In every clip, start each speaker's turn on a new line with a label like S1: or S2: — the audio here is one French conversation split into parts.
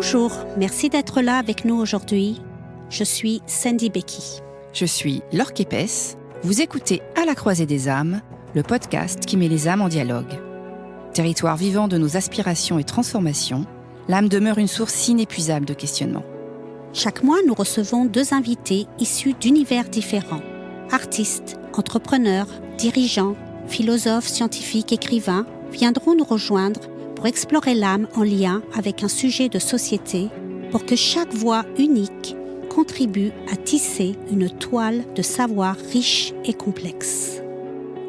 S1: Bonjour, merci d'être là avec nous aujourd'hui. Je suis Sandy Becky.
S2: Je suis Laure Képès. Vous écoutez À la croisée des âmes, le podcast qui met les âmes en dialogue. Territoire vivant de nos aspirations et transformations, l'âme demeure une source inépuisable de questionnement.
S1: Chaque mois, nous recevons 2 invités issus d'univers différents. Artistes, entrepreneurs, dirigeants, philosophes, scientifiques, écrivains viendront nous rejoindre pour explorer l'âme en lien avec un sujet de société pour que chaque voix unique contribue à tisser une toile de savoir riche et complexe.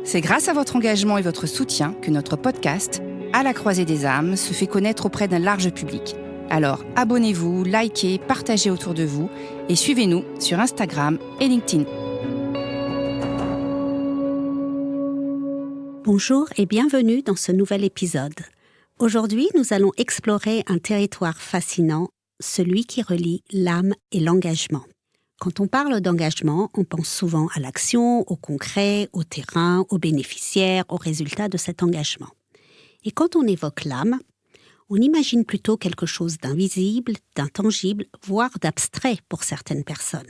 S2: C'est grâce à votre engagement et votre soutien que notre podcast, À la croisée des âmes, se fait connaître auprès d'un large public. Alors abonnez-vous, likez, partagez autour de vous et suivez-nous sur Instagram et LinkedIn.
S1: Bonjour et bienvenue dans ce nouvel épisode. Aujourd'hui, nous allons explorer un territoire fascinant, celui qui relie l'âme et l'engagement. Quand on parle d'engagement, on pense souvent à l'action, au concret, au terrain, aux bénéficiaires, aux résultats de cet engagement. Et quand on évoque l'âme, on imagine plutôt quelque chose d'invisible, d'intangible, voire d'abstrait pour certaines personnes.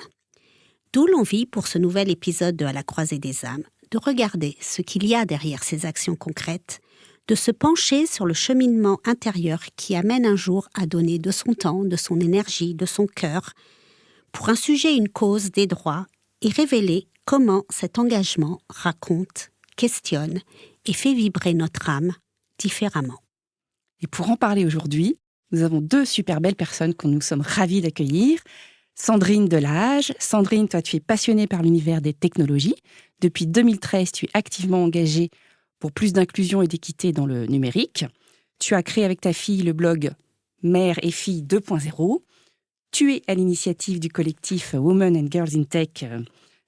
S1: D'où l'envie pour ce nouvel épisode de À la croisée des âmes, de regarder ce qu'il y a derrière ces actions concrètes, de se pencher sur le cheminement intérieur qui amène un jour à donner de son temps, de son énergie, de son cœur, pour un sujet, une cause, des droits, et révéler comment cet engagement raconte, questionne et fait vibrer notre âme différemment.
S2: Et pour en parler aujourd'hui, nous avons 2 super belles personnes que nous sommes ravis d'accueillir. Sandrine Delage. Sandrine, toi, tu es passionnée par l'univers des technologies. Depuis 2013, tu es activement engagée pour plus d'inclusion et d'équité dans le numérique. Tu as créé avec ta fille le blog Mère et Fille 2.0. Tu es à l'initiative du collectif Women and Girls in Tech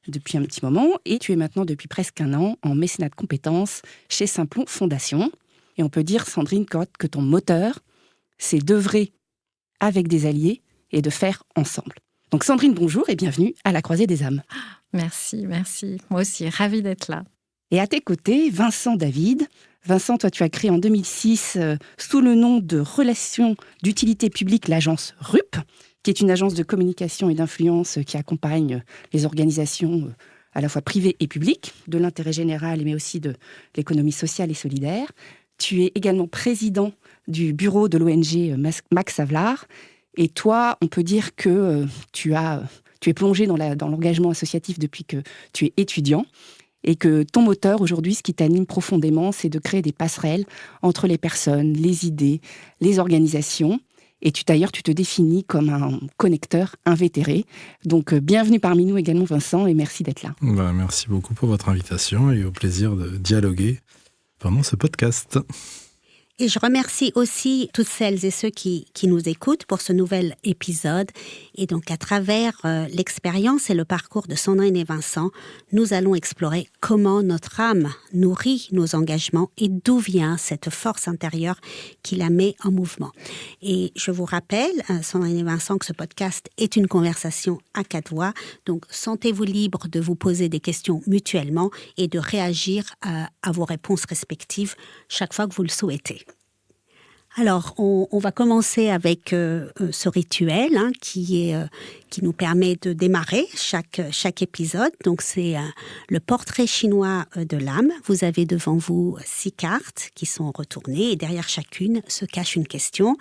S2: depuis un petit moment et tu es maintenant depuis presque 1 an en mécénat de compétences chez Simplon Fondation. Et on peut dire, Sandrine, que ton moteur, c'est d'œuvrer avec des alliés et de faire ensemble. Donc Sandrine, bonjour et bienvenue à la croisée des âmes.
S3: Merci. Moi aussi, ravie d'être là.
S2: Et à tes côtés, Vincent David. Vincent, toi, tu as créé en 2006, sous le nom de Relations d'utilité publique, l'agence RUP, qui est une agence de communication et d'influence qui accompagne les organisations à la fois privées et publiques, de l'intérêt général, mais aussi de l'économie sociale et solidaire. Tu es également président du bureau de l'ONG Max Havelaar. Et toi, on peut dire que tu es plongé dans l'engagement associatif depuis que tu es étudiant. Et que ton moteur aujourd'hui, ce qui t'anime profondément, c'est de créer des passerelles entre les personnes, les idées, les organisations. Et d'ailleurs, tu te définis comme un connecteur invétéré. Donc, bienvenue parmi nous également, Vincent, et merci d'être là.
S4: Merci beaucoup pour votre invitation et au plaisir de dialoguer pendant ce podcast.
S1: Et je remercie aussi toutes celles et ceux qui nous écoutent pour ce nouvel épisode. Et donc, à travers l'expérience et le parcours de Sandrine et Vincent, nous allons explorer comment notre âme nourrit nos engagements et d'où vient cette force intérieure qui la met en mouvement. Et je vous rappelle, Sandrine et Vincent, que ce podcast est une conversation à 4 voix. Donc, sentez-vous libre de vous poser des questions mutuellement et de réagir à vos réponses respectives chaque fois que vous le souhaitez. Alors, on va commencer avec ce rituel qui nous permet de démarrer chaque épisode. Donc, c'est le portrait chinois de l'âme. Vous avez devant vous 6 cartes qui sont retournées et derrière chacune se cache une question.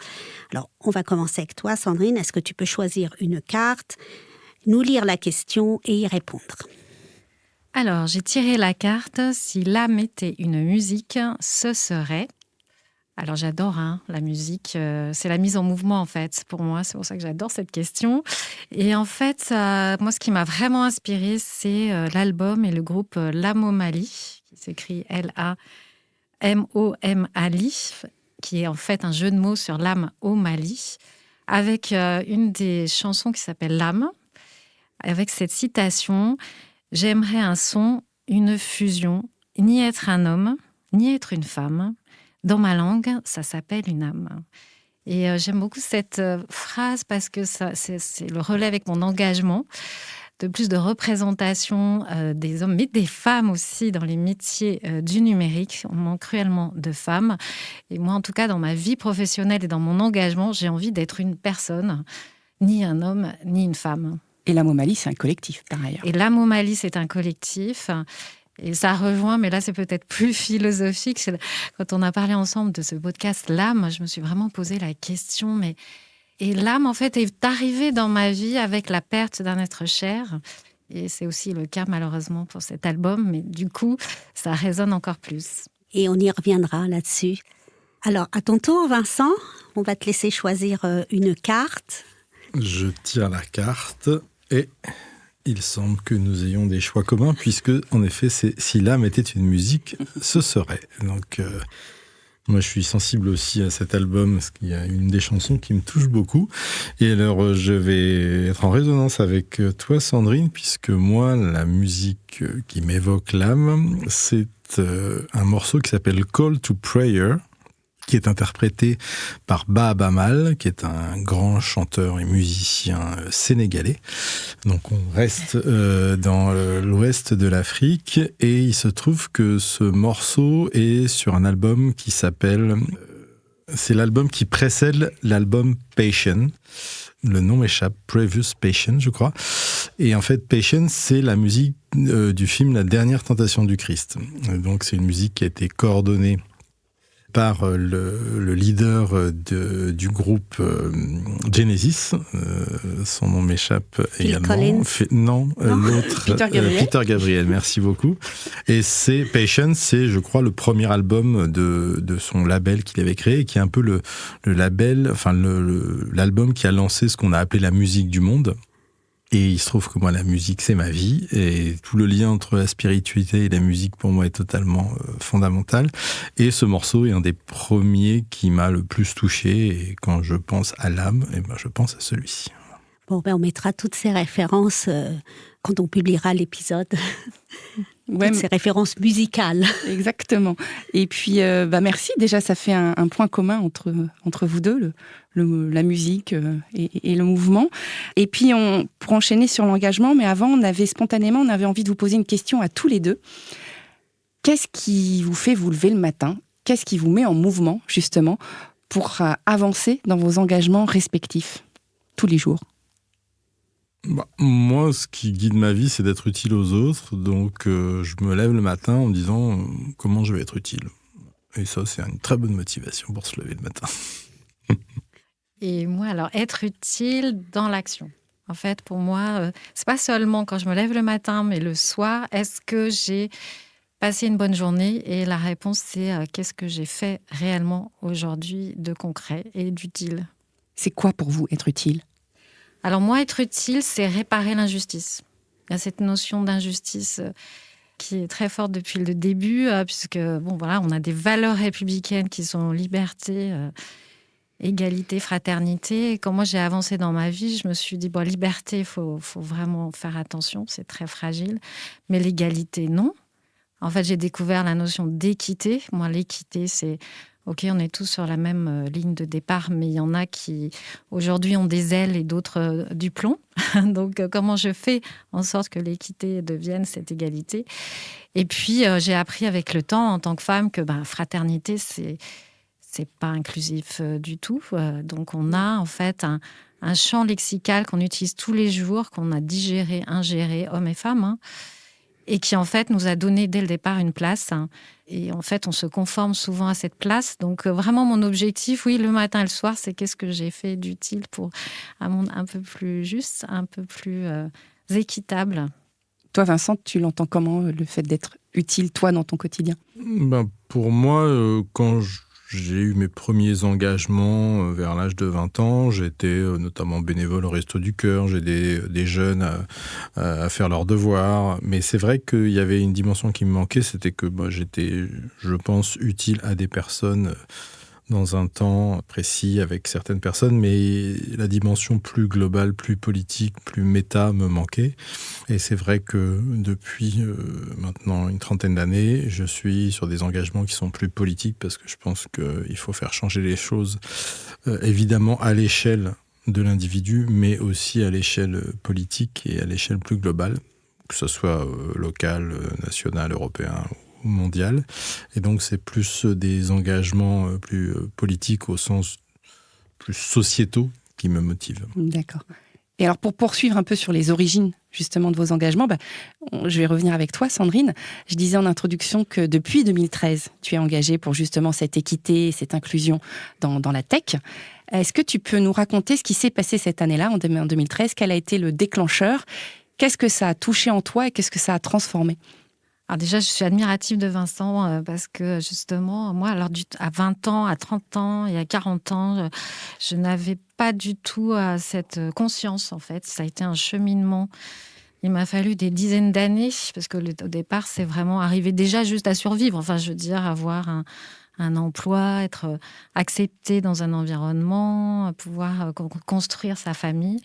S1: Alors, on va commencer avec toi, Sandrine. Est-ce que tu peux choisir une carte, nous lire la question et y répondre ?
S3: Alors, j'ai tiré la carte « Si l'âme était une musique, ce serait… » Alors j'adore la musique, c'est la mise en mouvement en fait pour moi, c'est pour ça que j'adore cette question. Et en fait, moi ce qui m'a vraiment inspirée, c'est l'album et le groupe L'Amomali, qui s'écrit L-A-M-O-M-Ali, qui est en fait un jeu de mots sur l'âme au Mali, avec une des chansons qui s'appelle L'âme, avec cette citation « J'aimerais un son, une fusion, ni être un homme, ni être une femme. Dans ma langue, ça s'appelle une âme. » Et j'aime beaucoup cette phrase parce que c'est le relais avec mon engagement. de plus de représentation des hommes, mais des femmes aussi dans les métiers du numérique. On manque cruellement de femmes. Et moi, en tout cas, dans ma vie professionnelle et dans mon engagement, j'ai envie d'être une personne, ni un homme, ni une femme.
S2: Et la Momalie, c'est un collectif, par ailleurs.
S3: Et la Momalie, c'est un collectif. Et ça rejoint, mais là, c'est peut-être plus philosophique. Quand on a parlé ensemble de ce podcast L'âme, je me suis vraiment posé la question, et l'âme, en fait, est arrivée dans ma vie avec la perte d'un être cher. Et c'est aussi le cas, malheureusement, pour cet album. Mais du coup, ça résonne encore plus.
S1: Et on y reviendra là-dessus. Alors, à ton tour, Vincent, on va te laisser choisir une carte.
S4: Je tire la carte et il semble que nous ayons des choix communs, puisque, en effet, si l'âme était une musique, ce serait. Donc... moi, je suis sensible aussi à cet album, parce qu'il y a une des chansons qui me touche beaucoup. Et alors, je vais être en résonance avec toi, Sandrine, puisque moi, la musique qui m'évoque l'âme, c'est un morceau qui s'appelle Call to Prayer, qui est interprété par Baaba Maal, qui est un grand chanteur et musicien sénégalais. Donc on reste dans l'ouest de l'Afrique, et il se trouve que ce morceau est sur un album qui s'appelle... c'est l'album qui précède l'album Passion. Le nom m'échappe, Previous Passion, je crois. Et en fait, Passion, c'est la musique du film La Dernière Tentation du Christ. Donc c'est une musique qui a été coordonnée par le leader du groupe Genesis. Son nom m'échappe également.
S1: Collins.
S4: L'autre. Peter Gabriel, merci beaucoup. Et Passion, c'est, je crois, le premier album de son label qu'il avait créé, qui est un peu le label, enfin l'album qui a lancé ce qu'on a appelé la musique du monde. Et il se trouve que moi, la musique, c'est ma vie. Et tout le lien entre la spiritualité et la musique, pour moi, est totalement fondamental. Et ce morceau est un des premiers qui m'a le plus touché. Et quand je pense à l'âme, je pense à celui-ci.
S1: Bon, on mettra toutes ces références quand on publiera l'épisode.
S2: Ouais,
S1: ces références musicales.
S2: Exactement. Et puis, merci. Déjà, ça fait un point commun entre vous deux, la musique et le mouvement. Et puis, pour enchaîner sur l'engagement, mais avant, on avait envie de vous poser une question à tous les deux. Qu'est-ce qui vous fait vous lever le matin ? Qu'est-ce qui vous met en mouvement, justement, pour avancer dans vos engagements respectifs, tous les jours ?
S4: Moi, ce qui guide ma vie, c'est d'être utile aux autres. Donc, je me lève le matin en me disant comment je vais être utile. Et ça, c'est une très bonne motivation pour se lever le matin.
S3: Et moi, alors, être utile dans l'action. En fait, pour moi, c'est pas seulement quand je me lève le matin, mais le soir. Est-ce que j'ai passé une bonne journée ? Et la réponse, c'est qu'est-ce que j'ai fait réellement aujourd'hui de concret et d'utile ?
S2: C'est quoi pour vous être utile ?
S3: Alors moi, être utile, c'est réparer l'injustice. Il y a cette notion d'injustice qui est très forte depuis le début, puisque on a des valeurs républicaines qui sont liberté, égalité, fraternité. Et quand moi j'ai avancé dans ma vie, je me suis dit liberté, il faut vraiment faire attention, c'est très fragile. Mais l'égalité, non. En fait, j'ai découvert la notion d'équité. Moi, l'équité, c'est OK, on est tous sur la même ligne de départ, mais il y en a qui, aujourd'hui, ont des ailes et d'autres du plomb. Donc, comment je fais en sorte que l'équité devienne cette égalité ? Et puis, j'ai appris avec le temps, en tant que femme, que fraternité, c'est pas inclusif du tout. Donc, on a en fait un champ lexical qu'on utilise tous les jours, qu'on a digéré, ingéré, hommes et femmes, et qui, en fait, nous a donné dès le départ une place. Et en fait, on se conforme souvent à cette place. Donc, vraiment, mon objectif, oui, le matin et le soir, c'est qu'est-ce que j'ai fait d'utile pour un monde un peu plus juste, un peu plus équitable.
S2: Toi, Vincent, tu l'entends comment, le fait d'être utile, toi, dans ton quotidien ?
S4: Pour moi, quand j'ai eu mes premiers engagements vers l'âge de 20 ans. J'étais notamment bénévole au Resto du Cœur. J'ai des jeunes à faire leurs devoirs. Mais c'est vrai qu'il y avait une dimension qui me manquait, c'était que j'étais, je pense, utile à des personnes dans un temps précis avec certaines personnes, mais la dimension plus globale, plus politique, plus méta me manquait. Et c'est vrai que depuis maintenant une trentaine d'années, je suis sur des engagements qui sont plus politiques parce que je pense qu'il faut faire changer les choses, évidemment à l'échelle de l'individu, mais aussi à l'échelle politique et à l'échelle plus globale, que ce soit local, national, européen ou mondial. Et donc c'est plus des engagements plus politiques au sens plus sociétaux qui me motivent.
S2: D'accord. Et alors, pour poursuivre un peu sur les origines, justement, de vos engagements, je vais revenir avec toi, Sandrine. Je disais en introduction que depuis 2013, tu es engagée pour justement cette équité, cette inclusion dans la tech. Est-ce que tu peux nous raconter ce qui s'est passé cette année-là, en 2013? Quel a été le déclencheur? Qu'est-ce que ça a touché en toi et qu'est-ce que ça a transformé?
S3: Alors déjà, je suis admirative de Vincent parce que justement, moi, à 20 ans, à 30 ans et à 40 ans, je n'avais pas du tout cette conscience, en fait. Ça a été un cheminement. Il m'a fallu des dizaines d'années parce qu'au départ, c'est vraiment arrivé déjà juste à survivre. Enfin, je veux dire, avoir un emploi, être accepté dans un environnement, pouvoir construire sa famille.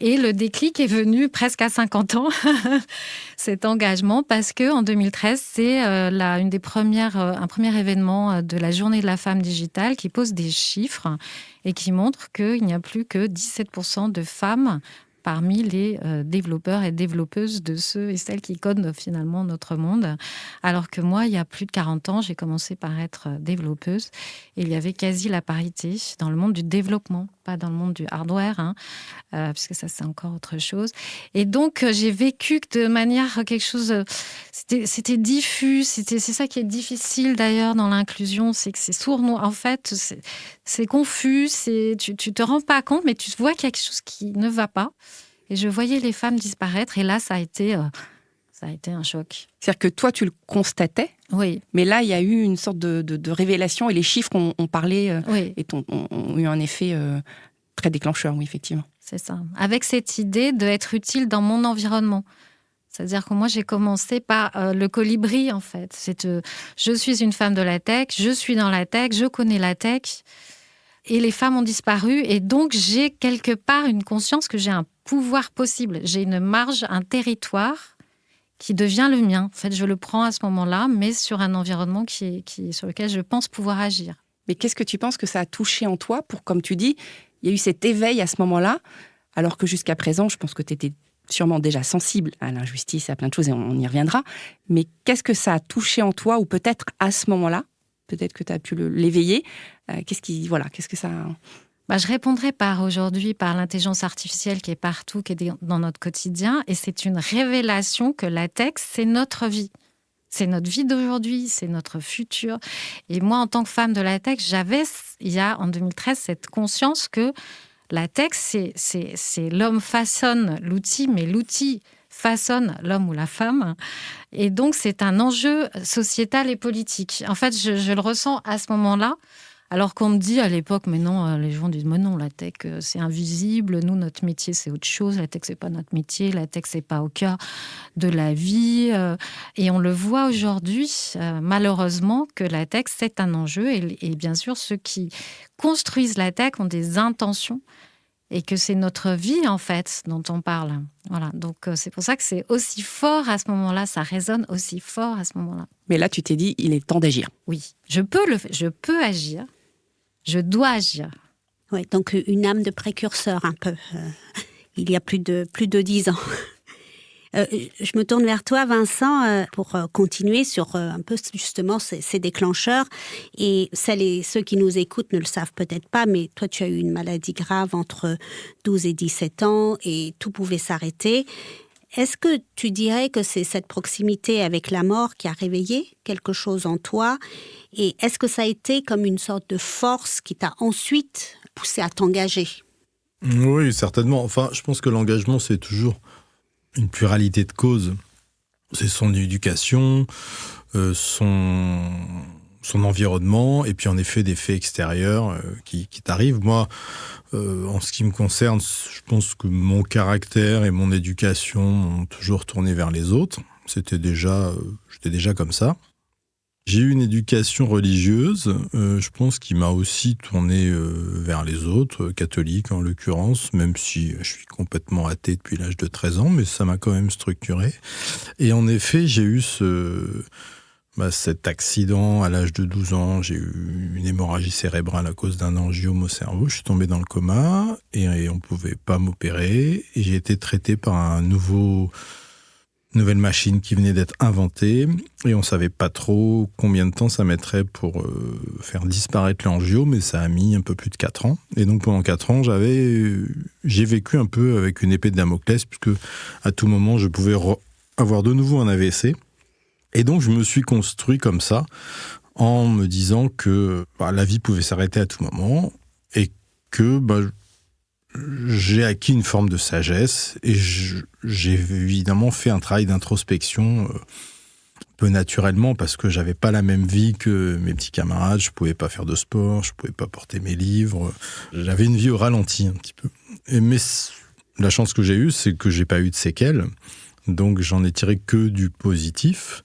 S3: Et le déclic est venu presque à 50 ans, cet engagement, parce qu'en 2013, c'est un premier événement de la Journée de la femme digitale qui pose des chiffres et qui montre qu'il n'y a plus que 17% de femmes parmi les développeurs et développeuses de ceux et celles qui codent finalement notre monde. Alors que moi, il y a plus de 40 ans, j'ai commencé par être développeuse et il y avait quasi la parité dans le monde du développement, pas dans le monde du hardware, puisque ça, c'est encore autre chose. Et donc, j'ai vécu de manière quelque chose... C'était diffus, c'est ça qui est difficile d'ailleurs dans l'inclusion, c'est que c'est sourd-noir. En fait, c'est confus, tu te rends pas compte, mais tu vois qu'il y a quelque chose qui ne va pas. Et je voyais les femmes disparaître, et là, ça a été un choc.
S2: C'est-à-dire que toi, tu le constatais,
S3: oui.
S2: Mais là, il y a eu une sorte de révélation, et les chiffres ont parlé
S3: oui.
S2: Et ont eu un effet très déclencheur, oui, effectivement.
S3: C'est ça. Avec cette idée d'être utile dans mon environnement. C'est-à-dire que moi, j'ai commencé par le colibri, en fait. Je suis une femme de la tech, je suis dans la tech, je connais la tech. Et les femmes ont disparu. Et donc, j'ai quelque part une conscience que j'ai un pouvoir possible. J'ai une marge, un territoire qui devient le mien. En fait, je le prends à ce moment-là, mais sur un environnement sur lequel je pense pouvoir agir.
S2: Mais qu'est-ce que tu penses que ça a touché en toi pour, comme tu dis, il y a eu cet éveil à ce moment-là, alors que jusqu'à présent, je pense que tu étais sûrement déjà sensible à l'injustice, à plein de choses, et on y reviendra. Mais qu'est-ce que ça a touché en toi, ou peut-être à ce moment-là, peut-être que tu as pu l'éveiller, qu'est-ce que ça...
S3: Je répondrai aujourd'hui par l'intelligence artificielle qui est partout, qui est dans notre quotidien, et c'est une révélation que la tech, c'est notre vie. C'est notre vie d'aujourd'hui, c'est notre futur. Et moi, en tant que femme de la tech, j'avais, en 2013, cette conscience que la tech, c'est l'homme façonne l'outil, mais l'outil façonne l'homme ou la femme. Et donc, c'est un enjeu sociétal et politique. En fait, je le ressens à ce moment-là, alors qu'on me dit à l'époque, mais non, les gens disent, mais non, la tech, c'est invisible. Nous, notre métier, c'est autre chose. La tech, c'est pas notre métier. La tech, c'est pas au cœur de la vie. Et on le voit aujourd'hui, malheureusement, que la tech, c'est un enjeu. Et bien sûr, ceux qui construisent la tech ont des intentions et que c'est notre vie, en fait, dont on parle. Voilà. Donc, c'est pour ça que c'est aussi fort à ce moment-là. Ça résonne aussi fort à ce moment-là.
S2: Mais là, tu t'es dit, il est temps d'agir.
S3: Oui, je peux agir. Je dois agir.
S1: Oui, donc une âme de précurseur un peu. Il y a plus de 10 ans. Je me tourne vers toi, Vincent, pour continuer sur un peu justement ces déclencheurs. Et celles et ceux qui nous écoutent ne le savent peut-être pas, mais toi, tu as eu une maladie grave entre 12 et 17 ans et tout pouvait s'arrêter. Est-ce que tu dirais que c'est cette proximité avec la mort qui a réveillé quelque chose en toi? Et est-ce que ça a été comme une sorte de force qui t'a ensuite poussé à t'engager?
S4: Oui, certainement. Enfin, je pense que l'engagement, c'est toujours une pluralité de causes. C'est son éducation, son environnement, et puis en effet des faits extérieurs qui t'arrivent. Moi, en ce qui me concerne, je pense que mon caractère et mon éducation m'ont toujours tourné vers les autres. J'étais déjà comme ça. J'ai eu une éducation religieuse, je pense, qui m'a aussi tourné vers les autres, catholique en l'occurrence, même si je suis complètement athée depuis l'âge de 13 ans, mais ça m'a quand même structuré. Et en effet, j'ai eu cet accident à l'âge de 12 ans. J'ai eu une hémorragie cérébrale à cause d'un angiome au cerveau. Je suis tombé dans le coma et on ne pouvait pas m'opérer. Et j'ai été traité par nouvelle machine qui venait d'être inventée. Et on ne savait pas trop combien de temps ça mettrait pour faire disparaître l'angiome. Mais ça a mis un peu plus de 4 ans. Et donc pendant 4 ans, j'ai vécu un peu avec une épée de Damoclès, puisque à tout moment, je pouvais avoir de nouveau un AVC. Et donc, je me suis construit comme ça, en me disant que la vie pouvait s'arrêter à tout moment et que j'ai acquis une forme de sagesse et j'ai évidemment fait un travail d'introspection un peu naturellement parce que j'avais pas la même vie que mes petits camarades, je pouvais pas faire de sport, je pouvais pas porter mes livres, j'avais une vie au ralenti un petit peu. Mais la chance que j'ai eue, c'est que j'ai pas eu de séquelles. Donc, j'en ai tiré que du positif.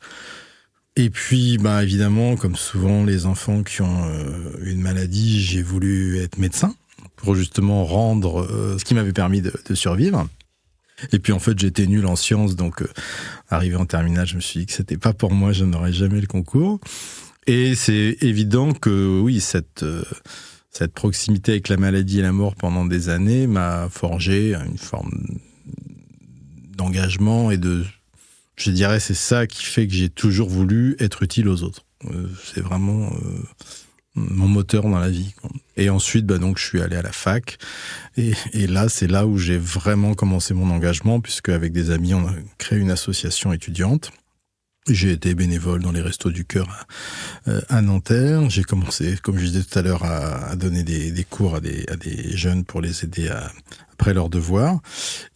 S4: Et puis, évidemment, comme souvent les enfants qui ont une maladie, j'ai voulu être médecin pour justement rendre ce qui m'avait permis de survivre. Et puis, en fait, j'étais nul en sciences. Donc, arrivé en terminale, je me suis dit que c'était pas pour moi, je n'aurais jamais le concours. Et c'est évident que, oui, cette proximité avec la maladie et la mort pendant des années m'a forgé une forme d'engagement et je dirais, c'est ça qui fait que j'ai toujours voulu être utile aux autres. C'est vraiment mon moteur dans la vie, quoi. Et ensuite, donc, je suis allé à la fac. Et là, c'est là où j'ai vraiment commencé mon engagement, puisque avec des amis, on a créé une association étudiante. J'ai été bénévole dans les Restos du Cœur à Nanterre. J'ai commencé, comme je disais tout à l'heure, à donner des cours à des jeunes pour les aider après leurs devoirs.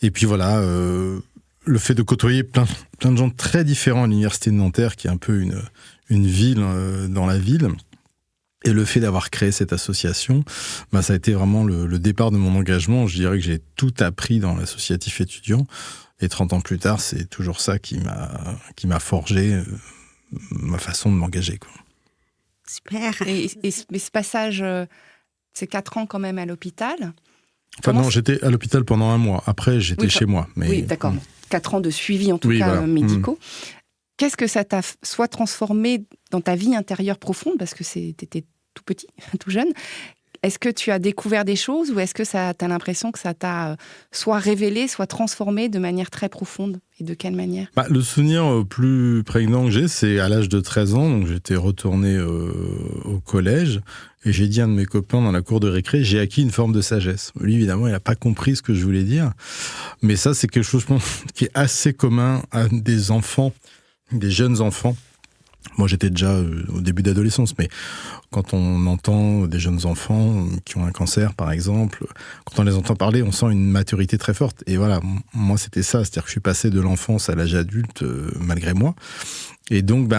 S4: Et puis voilà, le fait de côtoyer plein de gens très différents à l'université de Nanterre, qui est un peu une ville dans la ville, et le fait d'avoir créé cette association, ça a été vraiment le départ de mon engagement. Je dirais que j'ai tout appris dans l'associatif étudiant. Et 30 ans plus tard, c'est toujours ça qui m'a forgé ma façon de m'engager, quoi.
S1: Super.
S2: Et ce passage, c'est 4 ans quand même à l'hôpital.
S4: Enfin non, j'étais à l'hôpital pendant 1 mois. Après, j'étais chez moi. Mais...
S2: Oui, d'accord. 4 ans de suivi, en tout cas, voilà, médicaux. Qu'est-ce que ça t'a soit transformé dans ta vie intérieure profonde, parce que t'étais tout petit, tout jeune. Est-ce que tu as découvert des choses ou est-ce que t'as l'impression que ça t'a soit révélé, soit transformé de manière très profonde? Et de quelle manière?
S4: Le souvenir plus prégnant que j'ai, c'est à l'âge de 13 ans. Donc j'étais retourné au collège et j'ai dit à un de mes copains dans la cour de récré, j'ai acquis une forme de sagesse. Lui, évidemment, il n'a pas compris ce que je voulais dire. Mais ça, c'est quelque chose qui est assez commun à des enfants, des jeunes enfants. Moi, j'étais déjà au début d'adolescence, mais quand on entend des jeunes enfants qui ont un cancer, par exemple, quand on les entend parler, on sent une maturité très forte. Et voilà, moi, c'était ça. C'est-à-dire que je suis passé de l'enfance à l'âge adulte, malgré moi. Et donc,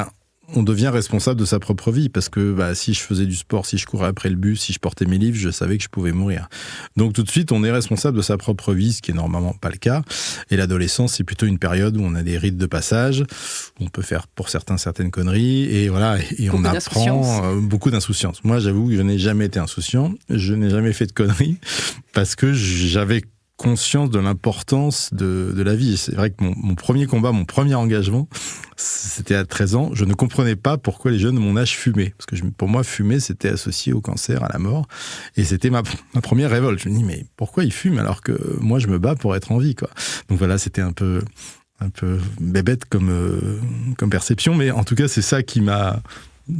S4: on devient responsable de sa propre vie, parce que si je faisais du sport, si je courais après le bus, si je portais mes livres, je savais que je pouvais mourir. Donc tout de suite, on est responsable de sa propre vie, ce qui est normalement pas le cas. Et l'adolescence, c'est plutôt une période où on a des rites de passage, où on peut faire pour certains certaines conneries, et voilà, et on apprend beaucoup d'insouciance. Moi, j'avoue que je n'ai jamais été insouciant, je n'ai jamais fait de conneries, parce que j'avais conscience de l'importance de la vie. C'est vrai que mon premier combat, mon premier engagement, c'était à 13 ans. Je ne comprenais pas pourquoi les jeunes de mon âge fumaient. Parce que pour moi, fumer, c'était associé au cancer, à la mort. Et c'était ma première révolte. Je me dis, mais pourquoi ils fument alors que moi, je me bats pour être en vie, quoi. Donc voilà, c'était un peu bébête comme perception. Mais en tout cas, c'est ça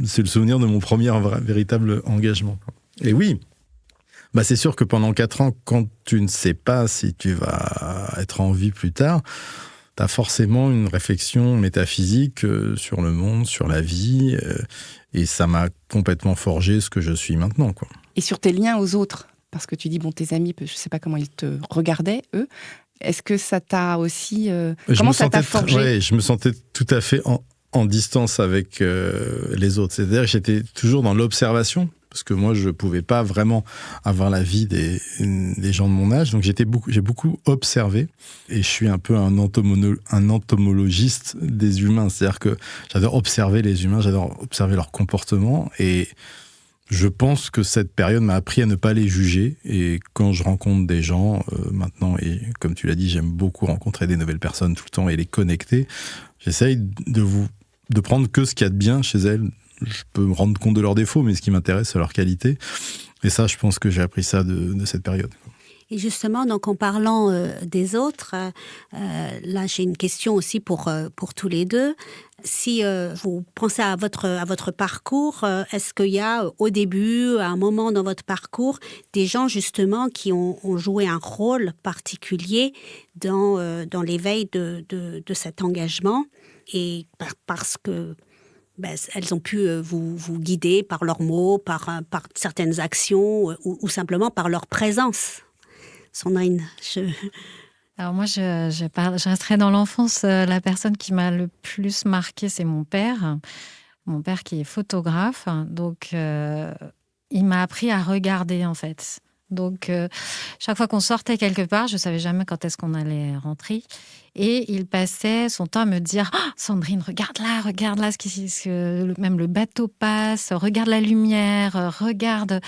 S4: c'est le souvenir de mon premier véritable engagement. Et oui, c'est sûr que pendant 4 ans, quand tu ne sais pas si tu vas être en vie plus tard, tu as forcément une réflexion métaphysique sur le monde, sur la vie, et ça m'a complètement forgé ce que je suis maintenant, quoi.
S2: Et sur tes liens aux autres, parce que tu dis, tes amis, je ne sais pas comment ils te regardaient, eux, est-ce que ça t'a aussi... comment ça t'a forgé?
S4: Ouais, je me sentais tout à fait en distance avec les autres. C'est-à-dire que j'étais toujours dans l'observation, parce que moi, je ne pouvais pas vraiment avoir la vie des gens de mon âge. Donc, j'ai beaucoup observé. Et je suis un peu un entomologiste des humains. C'est-à-dire que j'adore observer les humains, j'adore observer leur comportement. Et je pense que cette période m'a appris à ne pas les juger. Et quand je rencontre des gens, maintenant, et comme tu l'as dit, j'aime beaucoup rencontrer des nouvelles personnes tout le temps et les connecter, j'essaye de vous de prendre que ce qu'il y a de bien chez elles. Je peux me rendre compte de leurs défauts, mais ce qui m'intéresse, c'est leurs qualités. Et ça, je pense que j'ai appris ça de cette période.
S1: Et justement, donc en parlant des autres, là j'ai une question aussi pour tous les deux. Si vous pensez à votre parcours, est-ce qu'il y a au début, à un moment dans votre parcours, des gens justement qui ont joué un rôle particulier dans l'éveil de cet engagement, et parce que elles ont pu vous guider par leurs mots, par certaines actions ou simplement par leur présence? Sandrine,
S3: Alors moi, je resterai dans l'enfance. La personne qui m'a le plus marquée, c'est mon père. Mon père qui est photographe. Donc, il m'a appris à regarder, en fait. Donc, chaque fois qu'on sortait quelque part, je ne savais jamais quand est-ce qu'on allait rentrer. Et il passait son temps à me dire « Oh, Sandrine, regarde là, même le bateau passe, regarde la lumière, regarde... »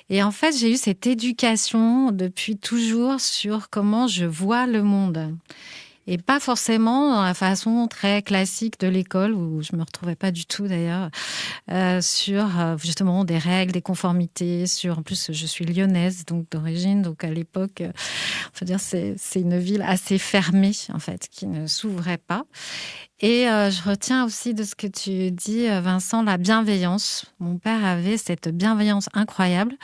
S3: Et en fait, j'ai eu cette éducation depuis toujours sur comment je vois le monde. Et pas forcément dans la façon très classique de l'école, où je ne me retrouvais pas du tout d'ailleurs, sur justement des règles, des conformités. En plus, je suis lyonnaise donc d'origine, donc à l'époque, on peut dire c'est une ville assez fermée en fait, qui ne s'ouvrait pas. Et je retiens aussi de ce que tu dis, Vincent, la bienveillance. Mon père avait cette bienveillance incroyable.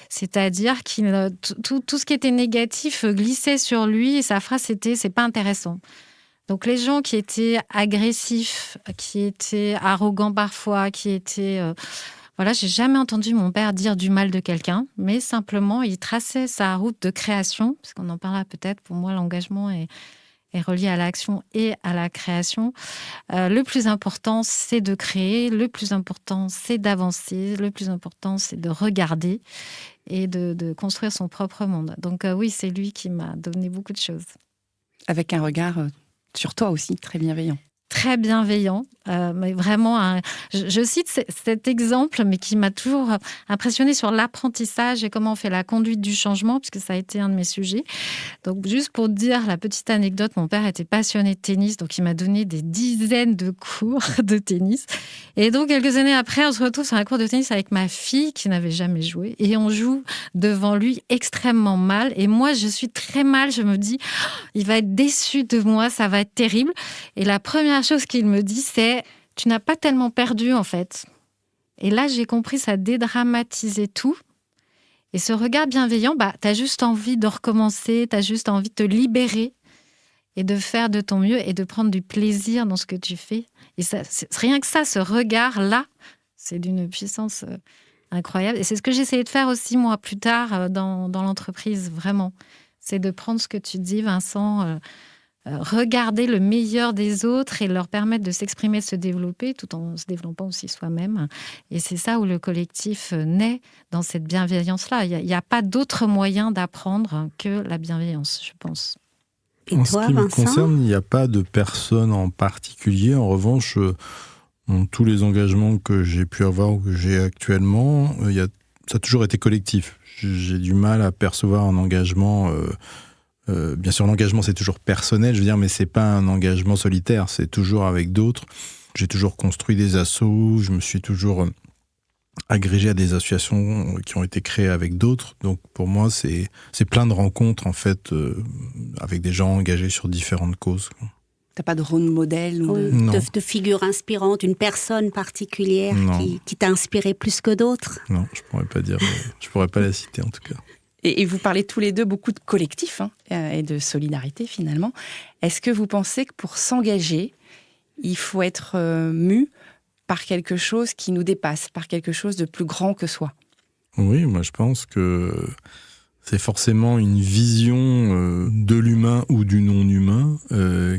S3: C'est-à-dire tout ce qui était négatif glissait sur lui et sa phrase c'était « c'est pas intéressant ». Donc les gens qui étaient agressifs, qui étaient arrogants parfois, qui étaient... Voilà, j'ai jamais entendu mon père dire du mal de quelqu'un, mais simplement il traçait sa route de création, parce qu'on en parlera peut-être, pour moi l'engagement est relié à l'action et à la création. Le plus important, c'est de créer. Le plus important, c'est d'avancer. Le plus important, c'est de regarder et de construire son propre monde. Donc oui, c'est lui qui m'a donné beaucoup de choses.
S2: Avec un regard sur toi aussi, très bienveillant.
S3: Très bienveillant, mais vraiment, je cite cet exemple, mais qui m'a toujours impressionnée sur l'apprentissage et comment on fait la conduite du changement, puisque ça a été un de mes sujets. Donc, juste pour dire la petite anecdote, mon père était passionné de tennis, donc il m'a donné des dizaines de cours de tennis. Et donc, quelques années après, on se retrouve sur un cours de tennis avec ma fille qui n'avait jamais joué, et on joue devant lui extrêmement mal. Et moi, je suis très mal, je me dis, il va être déçu de moi, ça va être terrible. Et la première chose qu'il me dit, c'est « tu n'as pas tellement perdu, en fait ». Et là, j'ai compris, ça dédramatisait tout. Et ce regard bienveillant, tu as juste envie de recommencer, tu as juste envie de te libérer et de faire de ton mieux et de prendre du plaisir dans ce que tu fais. Et ça, rien que ça, ce regard-là, c'est d'une puissance incroyable. Et c'est ce que j'ai essayé de faire aussi, moi, plus tard, dans l'entreprise, vraiment. C'est de prendre ce que tu dis, Vincent... regarder le meilleur des autres et leur permettre de s'exprimer, de se développer, tout en se développant aussi soi-même. Et c'est ça où le collectif naît, dans cette bienveillance-là. Il n'y a pas d'autre moyen d'apprendre que la bienveillance, je pense.
S1: Et
S4: en
S1: toi,
S4: ce qui me
S1: Vincent ?
S4: concerne, il n'y a pas de personne en particulier. En revanche, dans tous les engagements que j'ai pu avoir ou que j'ai actuellement, ça a toujours été collectif. J'ai du mal à percevoir un engagement... bien sûr, l'engagement, c'est toujours personnel, je veux dire, mais c'est pas un engagement solitaire, c'est toujours avec d'autres. J'ai toujours construit des assos, je me suis toujours agrégé à des associations qui ont été créées avec d'autres. Donc, pour moi, c'est plein de rencontres, en fait, avec des gens engagés sur différentes causes.
S2: T'as pas de rôle modèle ou
S1: de figure inspirante, une personne particulière qui t'a inspiré plus que d'autres?
S4: Non, je pourrais pas dire, je pourrais pas la citer, en tout cas.
S2: Et vous parlez tous les deux beaucoup de collectif et de solidarité finalement. Est-ce que vous pensez que pour s'engager, il faut être mu par quelque chose qui nous dépasse, par quelque chose de plus grand que soi?
S4: Oui, moi je pense que c'est forcément une vision de l'humain ou du non-humain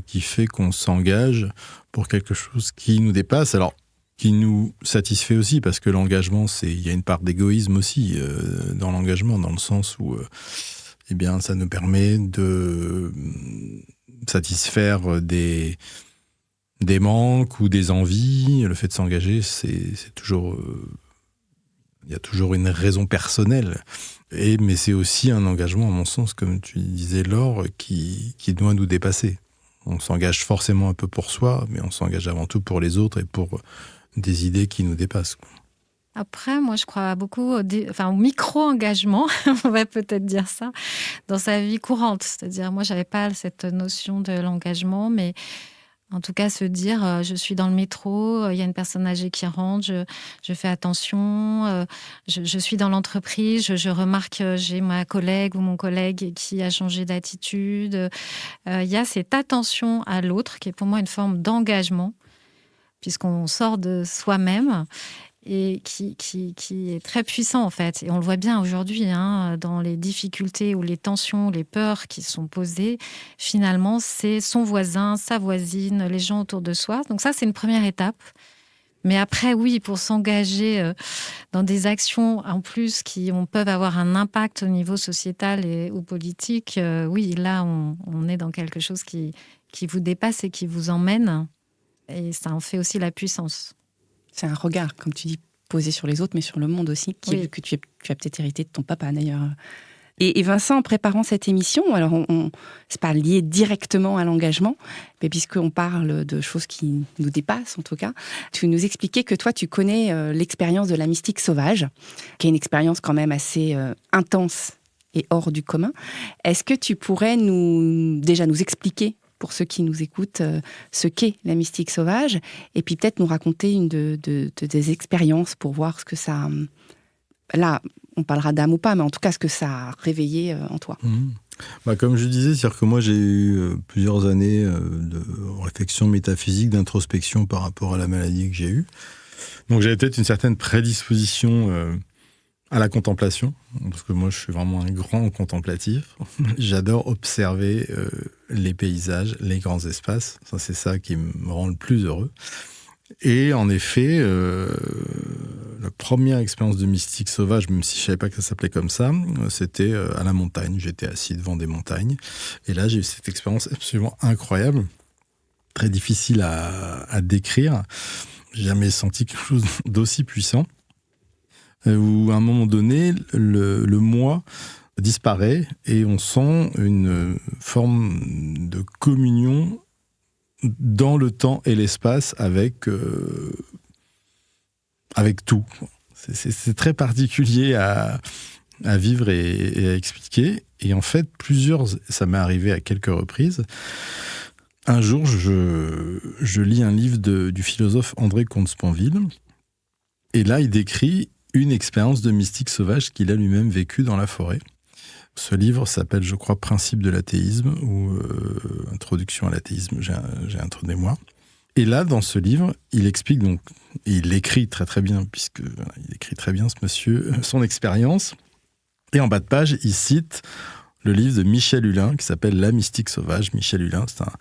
S4: qui fait qu'on s'engage pour quelque chose qui nous dépasse. Alors, qui nous satisfait aussi, parce que l'engagement, il y a une part d'égoïsme aussi dans l'engagement, dans le sens où eh bien, ça nous permet de satisfaire des manques ou des envies. Le fait de s'engager, c'est toujours... il y a toujours une raison personnelle. Mais c'est aussi un engagement, à mon sens, comme tu disais, Laure, qui doit nous dépasser. On s'engage forcément un peu pour soi, mais on s'engage avant tout pour les autres et pour des idées qui nous dépassent.
S3: Après, moi, je crois beaucoup au micro-engagement, on va peut-être dire ça, dans sa vie courante. C'est-à-dire, moi, je n'avais pas cette notion de l'engagement, mais en tout cas, se dire, je suis dans le métro, il y a une personne âgée qui rentre, je fais attention, je suis dans l'entreprise, je remarque que j'ai ma collègue ou mon collègue qui a changé d'attitude. Il y a cette attention à l'autre qui est pour moi une forme d'engagement, puisqu'on sort de soi-même et qui est très puissant en fait. Et on le voit bien aujourd'hui, dans les difficultés ou les tensions, les peurs qui sont posées, finalement, c'est son voisin, sa voisine, les gens autour de soi. Donc ça, c'est une première étape. Mais après, oui, pour s'engager dans des actions en plus qui peuvent avoir un impact au niveau sociétal ou politique, oui, là, on est dans quelque chose qui vous dépasse et qui vous emmène. Et ça en fait aussi la puissance.
S2: C'est un regard, comme tu dis, posé sur les autres, mais sur le monde aussi,
S3: Oui.
S2: que tu as peut-être hérité de ton papa d'ailleurs. Et Vincent, en préparant cette émission, alors c'est pas lié directement à l'engagement, mais puisqu'on parle de choses qui nous dépassent en tout cas, tu nous expliquais que toi, tu connais l'expérience de la mystique sauvage, qui est une expérience quand même assez intense et hors du commun. Est-ce que tu pourrais nous expliquer, pour ceux qui nous écoutent, ce qu'est la mystique sauvage, et puis peut-être nous raconter une des expériences pour voir ce que ça... Là, on parlera d'âme ou pas, mais en tout cas, ce que ça a réveillé en toi.
S4: Comme je disais, c'est-à-dire que moi, j'ai eu plusieurs années de réflexion métaphysique, d'introspection par rapport à la maladie que j'ai eue. Donc, j'avais peut-être une certaine prédisposition à la contemplation, parce que moi, je suis vraiment un grand contemplatif. J'adore observer les paysages, les grands espaces. Ça, c'est ça qui me rend le plus heureux. Et en effet, la première expérience de mystique sauvage, même si je ne savais pas que ça s'appelait comme ça, c'était à la montagne. J'étais assis devant des montagnes. Et là, j'ai eu cette expérience absolument incroyable, très difficile à décrire. J'ai jamais senti quelque chose d'aussi puissant. Où à un moment donné, le moi disparaît et on sent une forme de communion dans le temps et l'espace avec tout. C'est très particulier à vivre et à expliquer. Et en fait, ça m'est arrivé à quelques reprises. Un jour, je lis un livre du philosophe André Comte-Sponville. Et là, il décrit une expérience de mystique sauvage qu'il a lui-même vécue dans la forêt. Ce livre s'appelle, je crois, Principe de l'athéisme ou Introduction à l'athéisme, j'ai un trou de mémoire. Et là, dans ce livre, il explique donc, et il l'écrit très très bien, il écrit très bien ce monsieur, son expérience. Et en bas de page, il cite le livre de Michel Hulin qui s'appelle La mystique sauvage. Michel Hulin, c'est un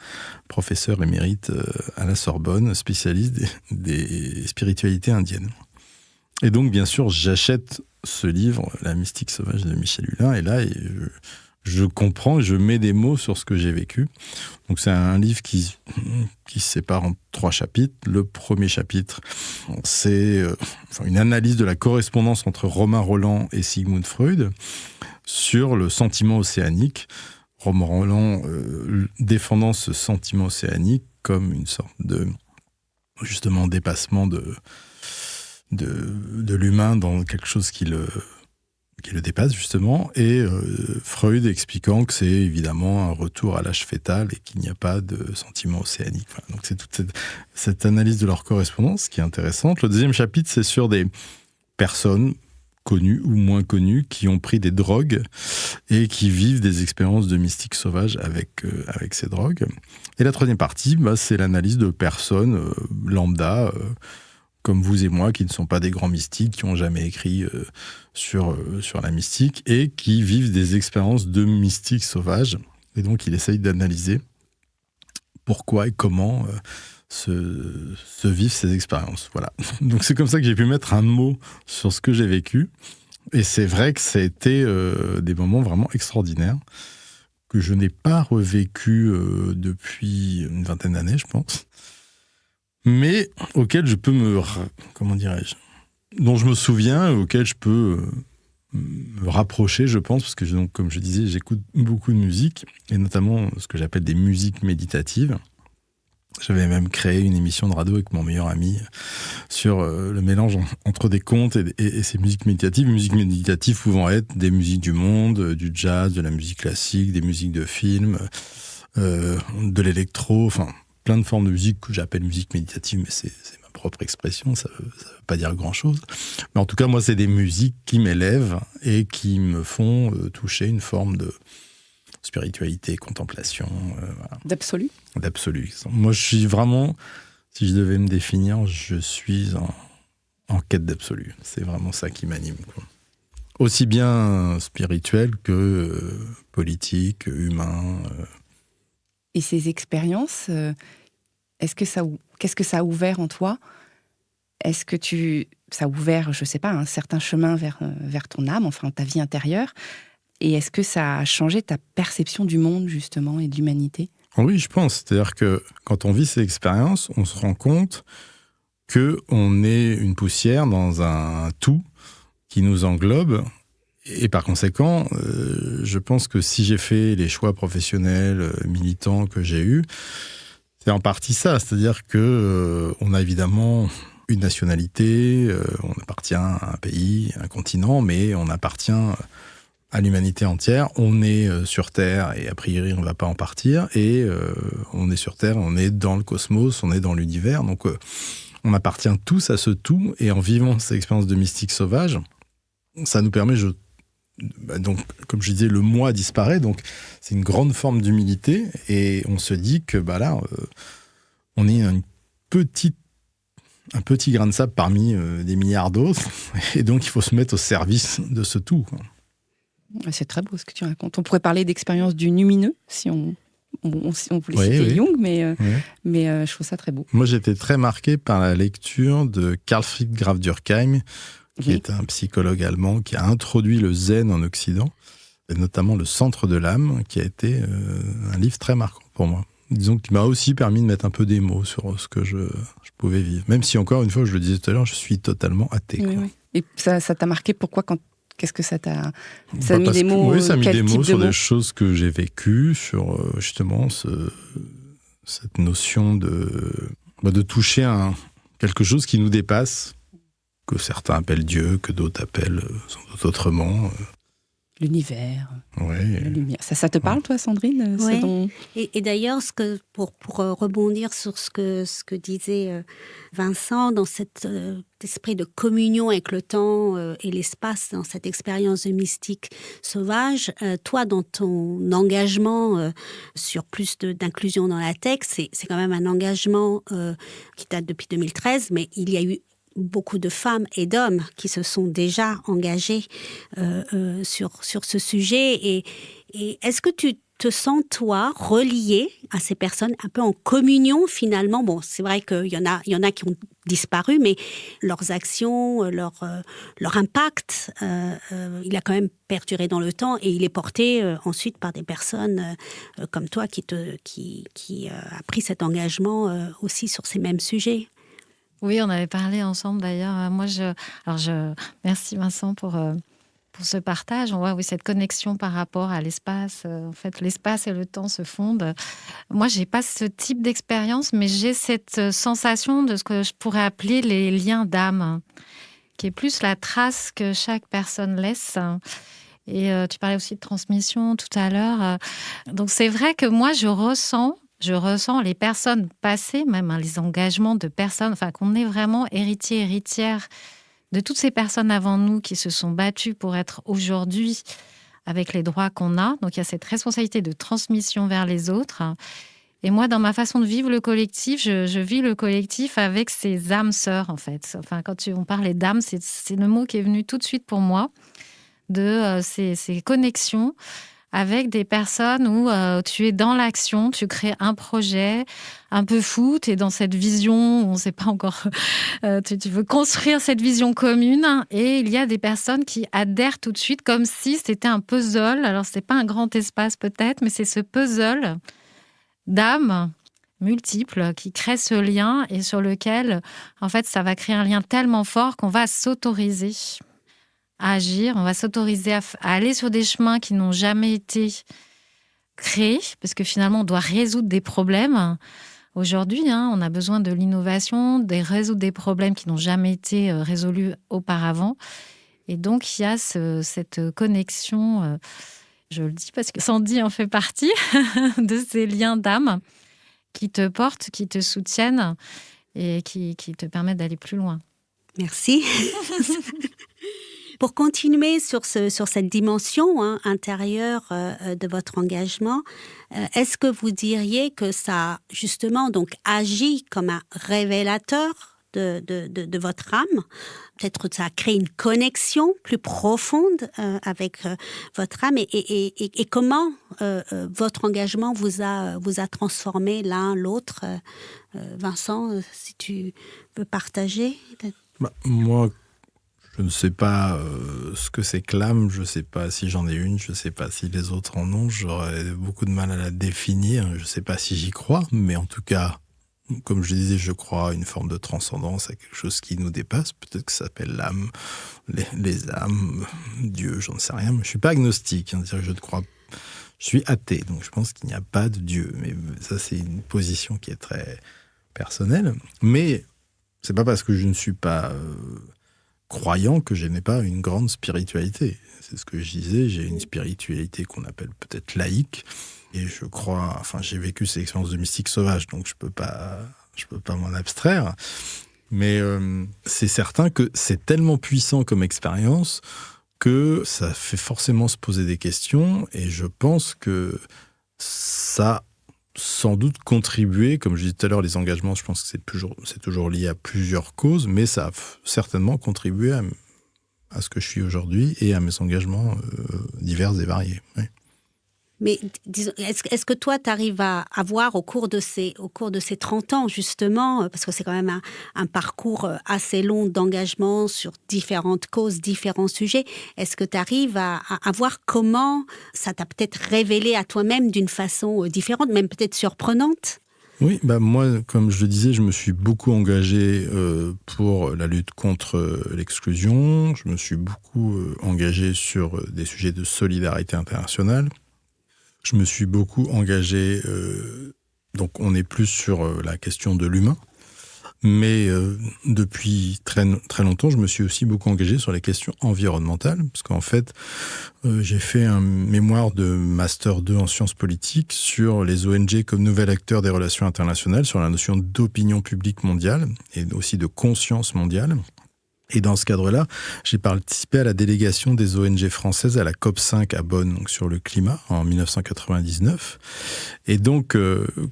S4: professeur émérite à la Sorbonne, spécialiste des spiritualités indiennes. Et donc, bien sûr, j'achète ce livre, La mystique sauvage de Michel Hulin, et là, je comprends, je mets des mots sur ce que j'ai vécu. Donc, c'est un livre qui se sépare en 3 chapitres. Le premier chapitre, c'est une analyse de la correspondance entre Romain Rolland et Sigmund Freud sur le sentiment océanique. Romain Rolland défendant ce sentiment océanique comme une sorte de, justement, dépassement de l'humain dans quelque chose qui le dépasse, justement, et Freud expliquant que c'est évidemment un retour à l'âge fœtal et qu'il n'y a pas de sentiment océanique. Voilà. Donc c'est toute cette analyse de leur correspondance qui est intéressante. Le deuxième chapitre, c'est sur des personnes connues ou moins connues qui ont pris des drogues et qui vivent des expériences de mystique sauvage avec ces drogues. Et la troisième partie, c'est l'analyse de personnes lambda, comme vous et moi, qui ne sont pas des grands mystiques, qui n'ont jamais écrit sur la mystique, et qui vivent des expériences de mystique sauvage. Et donc, il essaye d'analyser pourquoi et comment se vivent ces expériences. Voilà. Donc, c'est comme ça que j'ai pu mettre un mot sur ce que j'ai vécu. Et c'est vrai que ça a été des moments vraiment extraordinaires, que je n'ai pas revécu depuis une vingtaine d'années, je pense. Mais auquel je peux dont je me souviens, auquel je peux me rapprocher, je pense, parce que donc, comme je disais, j'écoute beaucoup de musique, et notamment ce que j'appelle des musiques méditatives. J'avais même créé une émission de radio avec mon meilleur ami sur le mélange entre des contes et ces musiques méditatives. Musiques méditatives pouvant être des musiques du monde, du jazz, de la musique classique, des musiques de films, de l'électro, enfin plein de formes de musique que j'appelle musique méditative, mais c'est ma propre expression, ça veut pas dire grand-chose. Mais en tout cas, moi, c'est des musiques qui m'élèvent et qui me font toucher une forme de spiritualité, contemplation. Voilà.
S2: D'absolu.
S4: D'absolu. Moi, je suis vraiment, si je devais me définir, je suis en quête d'absolu. C'est vraiment ça qui m'anime, quoi. Aussi bien spirituel que politique, humain.
S2: Et ces expériences, qu'est-ce que ça a ouvert en toi ? Est-ce que ça a ouvert, je sais pas, un certain chemin vers ton âme, enfin ta vie intérieure ? Et est-ce que ça a changé ta perception du monde, justement, et de l'humanité ?
S4: Oui, je pense. C'est-à-dire que quand on vit ces expériences, on se rend compte qu'on est une poussière dans un tout qui nous englobe. Et par conséquent, je pense que si j'ai fait les choix professionnels, militants que j'ai eus, c'est en partie ça. C'est-à-dire qu'on a évidemment une nationalité, on appartient à un pays, à un continent, mais on appartient à l'humanité entière. On est sur Terre et a priori on ne va pas en partir. Et on est sur Terre, on est dans le cosmos, on est dans l'univers. Donc on appartient tous à ce tout. Et en vivant cette expérience de mystique sauvage, ça nous permet, donc, comme je disais, le moi disparaît. Donc c'est une grande forme d'humilité. Et on se dit que là, on est un petit grain de sable parmi des milliards d'autres. Et donc il faut se mettre au service de ce tout, quoi.
S2: C'est très beau ce que tu racontes. On pourrait parler d'expérience du lumineux, si on voulait citer Jung, mais je trouve ça très beau.
S4: Moi, j'étais très marqué par la lecture de Karl Friedrich Graf Durkheim, qui est un psychologue allemand qui a introduit le zen en Occident, et notamment le Centre de l'âme, qui a été un livre très marquant pour moi. Disons qu'il m'a aussi permis de mettre un peu des mots sur ce que je pouvais vivre. Même si, encore une fois, je le disais tout à l'heure, je suis totalement athée.
S2: Oui,
S4: quoi.
S2: oui. Et ça t'a marqué, pourquoi Qu'est-ce que ça t'a... Ça a mis des mots,
S4: oui, ça a mis des mots sur
S2: mots?
S4: des choses que j'ai vécues, sur justement cette notion de toucher quelque chose qui nous dépasse, que certains appellent Dieu, que d'autres appellent sans doute autrement.
S2: L'univers,
S4: ouais.
S2: la lumière. Ça te parle, toi, Sandrine?
S1: Oui. Et d'ailleurs, pour rebondir sur ce que disait Vincent, dans cet esprit de communion avec le temps et l'espace, dans cette expérience de mystique sauvage, toi, dans ton engagement sur plus d'inclusion dans la tech, c'est quand même un engagement qui date depuis 2013, mais il y a eu beaucoup de femmes et d'hommes qui se sont déjà engagés sur ce sujet. Et est-ce que tu te sens, toi, relié à ces personnes, un peu en communion, finalement? Bon, c'est vrai qu'il y en a qui ont disparu, mais leurs actions, leur impact, il a quand même perduré dans le temps et il est porté ensuite par des personnes comme toi qui a pris cet engagement aussi sur ces mêmes sujets.
S3: Oui, on avait parlé ensemble d'ailleurs. Merci Vincent pour ce partage. On voit cette connexion par rapport à l'espace. En fait, l'espace et le temps se fondent. Moi, j'ai pas ce type d'expérience, mais j'ai cette sensation de ce que je pourrais appeler les liens d'âme, qui est plus la trace que chaque personne laisse. Et tu parlais aussi de transmission tout à l'heure. Donc c'est vrai que moi, je ressens les personnes passées, même les engagements de personnes, qu'on est vraiment héritier, héritière de toutes ces personnes avant nous qui se sont battues pour être aujourd'hui avec les droits qu'on a. Donc il y a cette responsabilité de transmission vers les autres. Et moi, dans ma façon de vivre le collectif, je vis le collectif avec ces âmes sœurs, en fait. Quand on parlait d'âme, c'est le mot qui est venu tout de suite pour moi, de ces connexions avec des personnes où tu es dans l'action, tu crées un projet un peu fou, tu es dans cette vision, on ne sait pas encore, tu veux construire cette vision commune, et il y a des personnes qui adhèrent tout de suite comme si c'était un puzzle. Alors, ce n'est pas un grand espace peut-être, mais c'est ce puzzle d'âmes multiples qui crée ce lien et sur lequel, en fait, ça va créer un lien tellement fort qu'on va s'autoriser à agir, on va s'autoriser à aller sur des chemins qui n'ont jamais été créés, parce que finalement, on doit résoudre des problèmes. Aujourd'hui, on a besoin de l'innovation, de résoudre des problèmes qui n'ont jamais été résolus auparavant. Et donc, il y a cette connexion, je le dis parce que Sandy en fait partie, de ces liens d'âme qui te portent, qui te soutiennent et qui te permettent d'aller plus loin.
S1: Merci. Pour continuer sur cette dimension intérieure de votre engagement, est-ce que vous diriez que ça, justement, donc, agit comme un révélateur de votre âme? Peut-être que ça a créé une connexion plus profonde avec votre âme. Et comment votre engagement vous a transformé l'un, l'autre? Vincent, si tu peux partager.
S4: Moi, je ne sais pas ce que c'est que l'âme, je ne sais pas si j'en ai une, je ne sais pas si les autres en ont, j'aurais beaucoup de mal à la définir, je ne sais pas si j'y crois, mais en tout cas, comme je disais, je crois à une forme de transcendance, à quelque chose qui nous dépasse, peut-être que ça s'appelle l'âme, les âmes, Dieu, j'en sais rien, mais je ne suis pas agnostique, c'est-à-dire que je suis athée, donc je pense qu'il n'y a pas de Dieu, mais ça c'est une position qui est très personnelle, mais c'est pas parce que je ne suis pas croyant que je n'ai pas une grande spiritualité. C'est ce que je disais, j'ai une spiritualité qu'on appelle peut-être laïque, et je crois, j'ai vécu ces expériences de mystique sauvage, donc je peux pas m'en abstraire, mais c'est certain que c'est tellement puissant comme expérience que ça fait forcément se poser des questions, et je pense que ça sans doute contribué, comme je disais tout à l'heure, les engagements, je pense que c'est toujours lié à plusieurs causes, mais ça a certainement contribué à ce que je suis aujourd'hui et à mes engagements divers et variés. Oui.
S1: Mais disons, est-ce que toi, tu arrives à voir au cours de ces 30 ans, justement, parce que c'est quand même un parcours assez long d'engagement sur différentes causes, différents sujets, est-ce que tu arrives à voir comment ça t'a peut-être révélé à toi-même d'une façon différente, même peut-être surprenante ?
S4: Oui, moi, comme je le disais, je me suis beaucoup engagé pour la lutte contre l'exclusion, je me suis beaucoup engagé sur des sujets de solidarité internationale. Je me suis beaucoup engagé, donc on est plus sur la question de l'humain, mais depuis très, très longtemps, je me suis aussi beaucoup engagé sur les questions environnementales, parce qu'en fait, j'ai fait un mémoire de Master 2 en sciences politiques sur les ONG comme nouvel acteur des relations internationales, sur la notion d'opinion publique mondiale et aussi de conscience mondiale. Et dans ce cadre-là, j'ai participé à la délégation des ONG françaises à la COP5 à Bonn, donc sur le climat, en 1999. Et donc,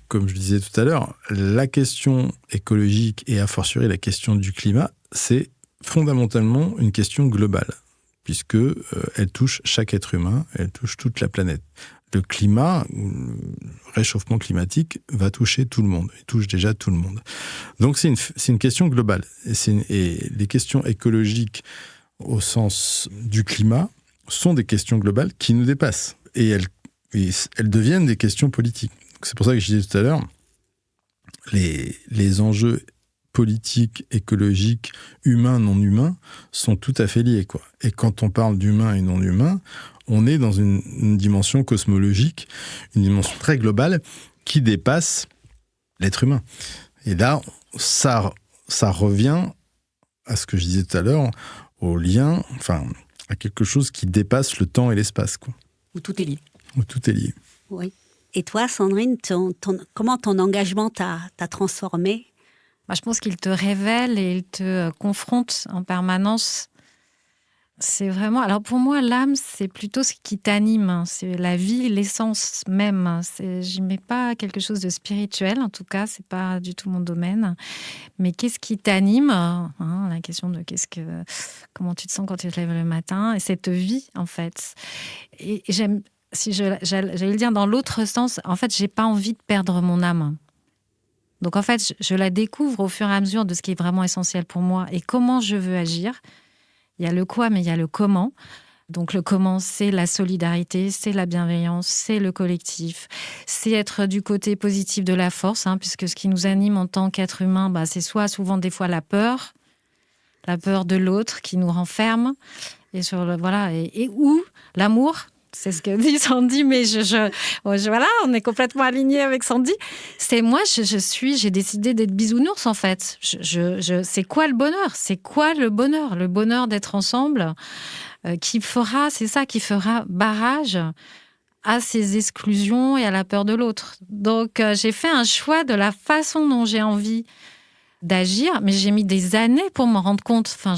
S4: comme je le disais tout à l'heure, la question écologique et a fortiori la question du climat, c'est fondamentalement une question globale, puisque elle touche chaque être humain, elle touche toute la planète. Le climat, le réchauffement climatique, va toucher tout le monde. Il touche déjà tout le monde. Donc c'est une question globale. Et les questions écologiques au sens du climat sont des questions globales qui nous dépassent. Et elles deviennent des questions politiques. Donc c'est pour ça que je disais tout à l'heure, les enjeux politiques, écologiques, humains, non humains, sont tout à fait liés, quoi. Et quand on parle d'humain et non humain, on est dans une dimension cosmologique, une dimension très globale qui dépasse l'être humain. Et là, ça revient à ce que je disais tout à l'heure, au lien, à quelque chose qui dépasse le temps et l'espace, quoi.
S2: Où tout est lié.
S4: Où tout est lié.
S1: Oui. Et toi, Sandrine, comment ton engagement t'a transformée ?
S3: Je pense qu'il te révèle et il te confronte en permanence. C'est vraiment... Alors pour moi, l'âme, c'est plutôt ce qui t'anime. C'est la vie, l'essence même. J'y mets pas quelque chose de spirituel, en tout cas, c'est pas du tout mon domaine. Mais qu'est-ce qui t'anime, la question de comment tu te sens quand tu te lèves le matin, et cette vie, en fait. Et j'aime, si j'allais le dire dans l'autre sens, en fait, j'ai pas envie de perdre mon âme. Donc en fait, je la découvre au fur et à mesure de ce qui est vraiment essentiel pour moi et comment je veux agir. Il y a le quoi, mais il y a le comment. Donc le comment, c'est la solidarité, c'est la bienveillance, c'est le collectif, c'est être du côté positif de la force, puisque ce qui nous anime en tant qu'être humain, c'est souvent des fois la peur, la peur de l'autre qui nous renferme, et où l'amour. C'est ce que dit Sandy, mais voilà, on est complètement alignés avec Sandy. C'est moi, j'ai décidé d'être bisounours, en fait. C'est quoi le bonheur ? C'est quoi le bonheur ? Le bonheur d'être ensemble, qui fera barrage à ces exclusions et à la peur de l'autre. Donc, j'ai fait un choix de la façon dont j'ai envie d'agir, mais j'ai mis des années pour m'en rendre compte. Enfin,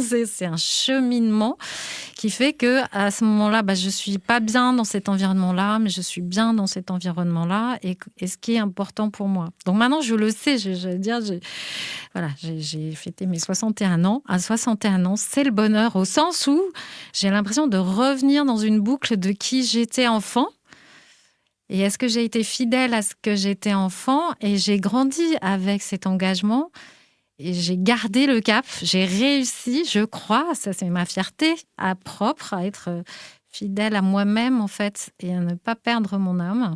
S3: c'est un cheminement qui fait que à ce moment-là, je suis pas bien dans cet environnement-là, mais je suis bien dans cet environnement-là, et ce qui est important pour moi. Donc maintenant, je le sais. J'ai fêté mes 61 ans. À 61 ans, c'est le bonheur, au sens où j'ai l'impression de revenir dans une boucle de qui j'étais enfant. Et est-ce que j'ai été fidèle à ce que j'étais enfant ? Et j'ai grandi avec cet engagement. Et j'ai gardé le cap. J'ai réussi, je crois, ça c'est ma fierté propre, à être fidèle à moi-même, en fait, et à ne pas perdre mon âme.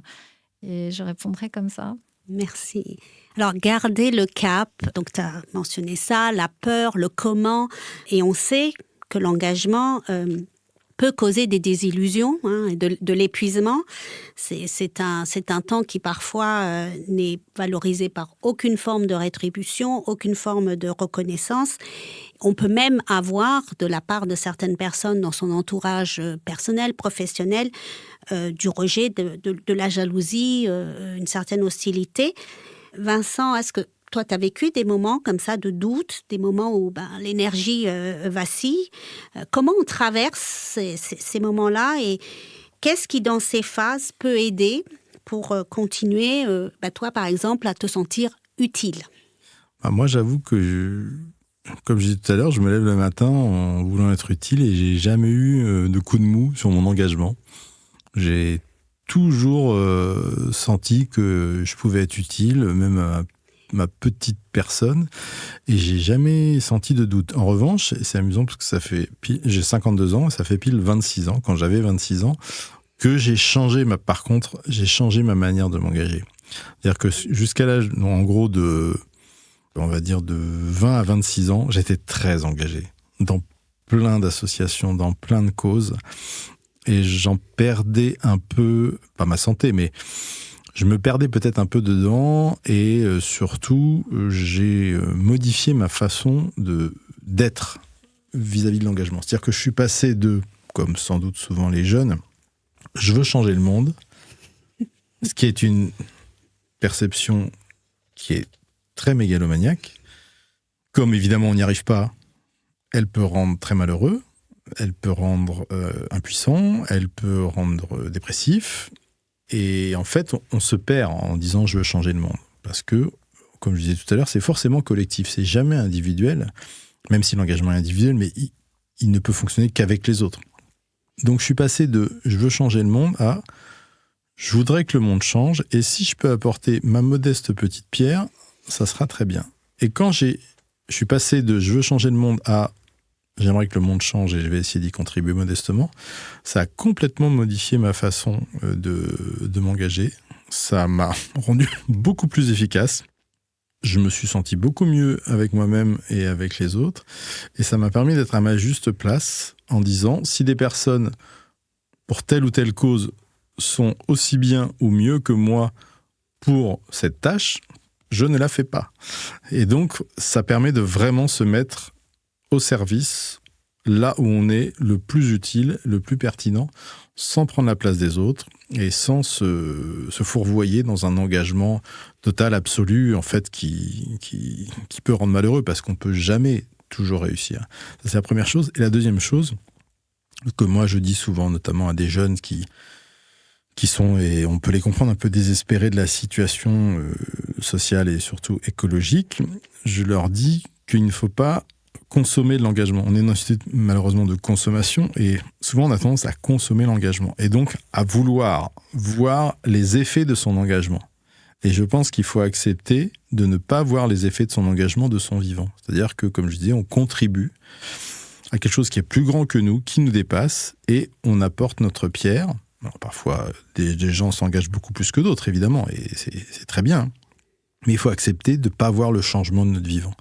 S3: Et je répondrai comme ça.
S1: Merci. Alors, garder le cap, donc tu as mentionné ça, la peur, le comment. Et on sait que l'engagement peut causer des désillusions, et de l'épuisement. C'est un temps qui parfois n'est valorisé par aucune forme de rétribution, aucune forme de reconnaissance. On peut même avoir, de la part de certaines personnes dans son entourage personnel, professionnel, du rejet, de la jalousie, une certaine hostilité. Vincent, est-ce que toi, tu as vécu des moments comme ça de doute, des moments où l'énergie vacille. Comment on traverse ces moments-là, et qu'est-ce qui, dans ces phases, peut aider pour continuer, toi, par exemple, à te sentir utile ?
S4: Moi, j'avoue que, comme je disais tout à l'heure, je me lève le matin en voulant être utile, et j'ai jamais eu de coup de mou sur mon engagement. J'ai toujours senti que je pouvais être utile, même à ma petite personne, et j'ai jamais senti de doute. En revanche, c'est amusant parce que j'ai 52 ans, et ça fait pile 26 ans, quand j'avais 26 ans, que j'ai changé ma manière de m'engager. C'est-à-dire que jusqu'à l'âge, en gros, on va dire de 20 à 26 ans, j'étais très engagé dans plein d'associations, dans plein de causes, et j'en perdais un peu, pas ma santé, mais je me perdais peut-être un peu dedans, et surtout, j'ai modifié ma façon d'être vis-à-vis de l'engagement. C'est-à-dire que je suis passé de, comme sans doute souvent les jeunes, je veux changer le monde, ce qui est une perception qui est très mégalomaniaque. Comme évidemment on n'y arrive pas, elle peut rendre très malheureux, elle peut rendre impuissant, elle peut rendre dépressif. Et en fait, on se perd en disant « je veux changer le monde ». Parce que, comme je disais tout à l'heure, c'est forcément collectif, c'est jamais individuel, même si l'engagement est individuel, mais il ne peut fonctionner qu'avec les autres. Donc je suis passé de « je veux changer le monde » à « je voudrais que le monde change, et si je peux apporter ma modeste petite pierre, ça sera très bien ». Et quand je suis passé de « je veux changer le monde » à « j'aimerais que le monde change et je vais essayer d'y contribuer modestement », ça a complètement modifié ma façon de m'engager. Ça m'a rendu beaucoup plus efficace. Je me suis senti beaucoup mieux avec moi-même et avec les autres. Et ça m'a permis d'être à ma juste place en disant, si des personnes, pour telle ou telle cause, sont aussi bien ou mieux que moi pour cette tâche, je ne la fais pas. Et donc, ça permet de vraiment se mettre au service, là où on est le plus utile, le plus pertinent, sans prendre la place des autres et sans se fourvoyer dans un engagement total, absolu, en fait, qui peut rendre malheureux, parce qu'on ne peut jamais toujours réussir. Ça, c'est la première chose. Et la deuxième chose, que moi je dis souvent, notamment à des jeunes qui sont, et on peut les comprendre, un peu désespérés de la situation sociale et surtout écologique, je leur dis qu'il ne faut pas consommer de l'engagement. On est dans une société malheureusement de consommation, et souvent on a tendance à consommer l'engagement et donc à vouloir voir les effets de son engagement. Et je pense qu'il faut accepter de ne pas voir les effets de son engagement de son vivant. C'est-à-dire que, comme je disais, on contribue à quelque chose qui est plus grand que nous, qui nous dépasse, et on apporte notre pierre. Alors, parfois, des gens s'engagent beaucoup plus que d'autres, évidemment, et c'est très bien. Mais il faut accepter de ne pas voir le changement de notre vivant.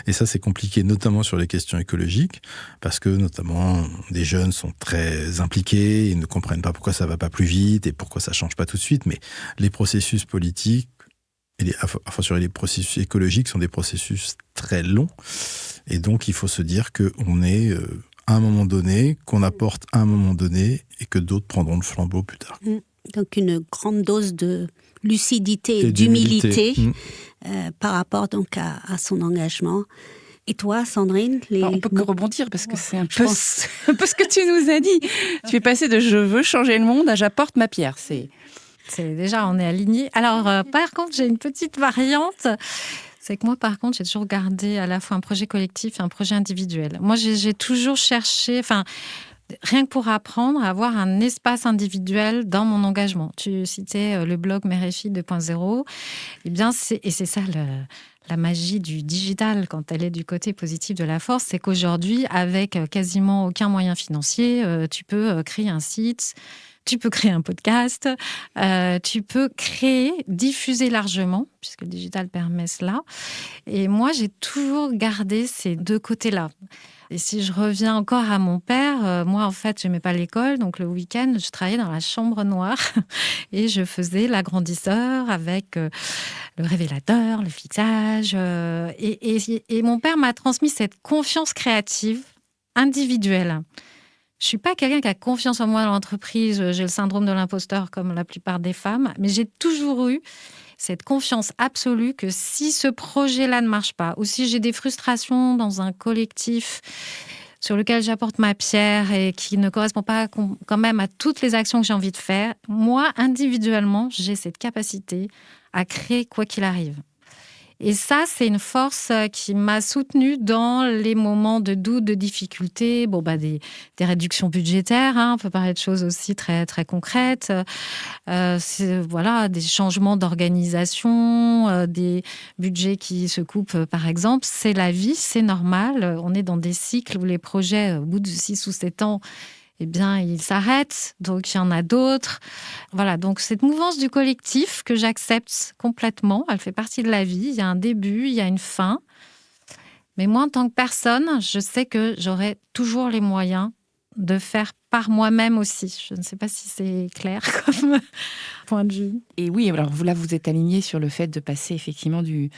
S4: Et ça, c'est compliqué, notamment sur les questions écologiques, parce que, notamment, des jeunes sont très impliqués, ils ne comprennent pas pourquoi ça ne va pas plus vite et pourquoi ça ne change pas tout de suite. Mais les processus politiques, sur les processus écologiques, sont des processus très longs. Et donc, il faut se dire qu'on est à un moment donné, qu'on apporte à un moment donné, et que d'autres prendront le flambeau plus tard.
S1: Donc, une grande dose de lucidité et d'humilité par rapport donc à son engagement. Et toi, Sandrine,
S2: on peut que rebondir parce que c'est un peu ce que tu nous as dit. Tu es passé de « je veux changer le monde » à « j'apporte ma pierre ». C'est
S3: déjà, on est alignés. Alors, par contre, j'ai une petite variante. C'est que moi, par contre, j'ai toujours gardé à la fois un projet collectif et un projet individuel. Moi, j'ai toujours cherché... Rien que pour apprendre à avoir un espace individuel dans mon engagement. Tu citais le blog Mère et Fille 2.0. Eh bien, c'est ça la magie du digital quand elle est du côté positif de la force, c'est qu'aujourd'hui, avec quasiment aucun moyen financier, tu peux créer un site, tu peux créer un podcast, tu peux diffuser largement, puisque le digital permet cela. Et moi, j'ai toujours gardé ces deux côtés-là. Et si je reviens encore à mon père, moi, en fait, je n'aimais pas l'école. Donc, le week-end, je travaillais dans la chambre noire et je faisais l'agrandisseur avec le révélateur, le fixage. Et mon père m'a transmis cette confiance créative individuelle. Je ne suis pas quelqu'un qui a confiance en moi dans l'entreprise. J'ai le syndrome de l'imposteur comme la plupart des femmes. Mais j'ai toujours eu cette confiance absolue que si ce projet-là ne marche pas, ou si j'ai des frustrations dans un collectif sur lequel j'apporte ma pierre et qui ne correspond pas quand même à toutes les actions que j'ai envie de faire, moi, individuellement, j'ai cette capacité à créer quoi qu'il arrive. Et ça, c'est une force qui m'a soutenue dans les moments de doute, de difficulté, des réductions budgétaires, on peut parler de choses aussi très, très concrètes, des changements d'organisation, des budgets qui se coupent, par exemple. C'est la vie, c'est normal. On est dans des cycles où les projets, au bout de 6 ou 7 ans, ils s'arrêtent, donc il y en a d'autres. Voilà, donc cette mouvance du collectif que j'accepte complètement, elle fait partie de la vie. Il y a un début, il y a une fin. Mais moi, en tant que personne, je sais que j'aurai toujours les moyens de faire par moi-même aussi. Je ne sais pas si c'est clair comme point de vue.
S2: Et oui, alors là, vous êtes alignés sur le fait de passer effectivement du...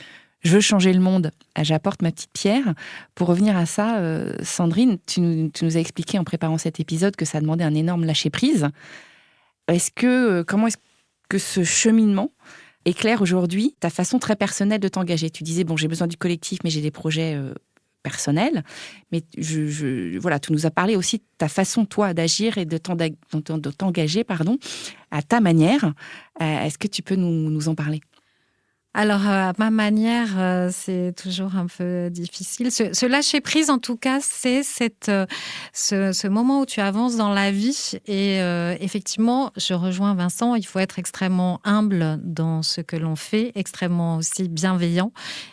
S2: Je veux changer le monde, j'apporte ma petite pierre. Pour revenir à ça, Sandrine, tu nous as expliqué en préparant cet épisode que ça demandait un énorme lâcher-prise. Comment est-ce que ce cheminement éclaire aujourd'hui ta façon très personnelle de t'engager ? Tu disais, j'ai besoin du collectif, mais j'ai des projets personnels. Mais tu nous as parlé aussi de ta façon, toi, d'agir et de t'engager, à ta manière. Est-ce que tu peux nous en parler ?
S3: Alors, à ma manière, c'est toujours un peu difficile. Ce lâcher-prise, en tout cas, c'est ce moment où tu avances dans la vie. Et effectivement, je rejoins Vincent, il faut être extrêmement humble dans ce que l'on fait, extrêmement aussi bienveillant,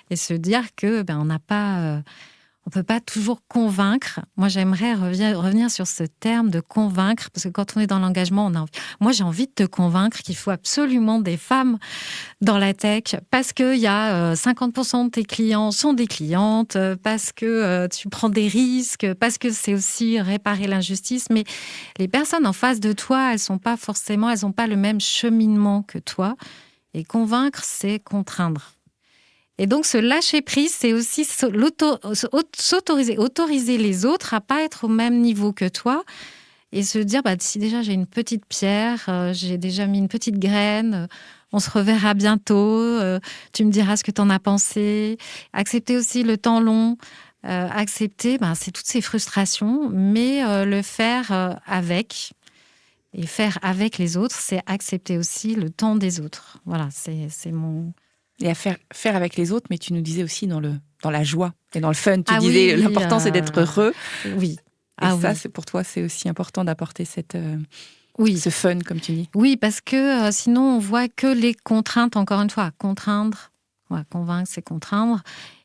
S3: et se dire que on n'a pas... On ne peut pas toujours convaincre. Moi, j'aimerais revenir sur ce terme de convaincre, parce que quand on est dans l'engagement, moi, j'ai envie de te convaincre qu'il faut absolument des femmes dans la tech, parce qu'il y a 50% de tes clients sont des clientes, parce que tu prends des risques, parce que c'est aussi réparer l'injustice. Mais les personnes en face de toi, elles n'ont pas le même cheminement que toi. Et convaincre, c'est contraindre. Et donc, ce lâcher-prise, c'est aussi autoriser les autres à pas être au même niveau que toi et se dire, si déjà j'ai une petite pierre, j'ai déjà mis une petite graine, on se reverra bientôt, tu me diras ce que tu en as pensé. Accepter aussi le temps long, accepter, c'est toutes ces frustrations, mais le faire avec. Et faire avec les autres, c'est accepter aussi le temps des autres. Voilà, c'est mon...
S2: Et à faire avec les autres, mais tu nous disais aussi dans la joie et dans le fun. Tu disais l'important, c'est d'être heureux.
S3: Oui.
S2: C'est pour toi, c'est aussi important d'apporter ce fun, comme tu dis.
S3: Oui, parce que sinon, on voit que les contraintes, encore une fois. Contraindre, convaincre, c'est contraindre.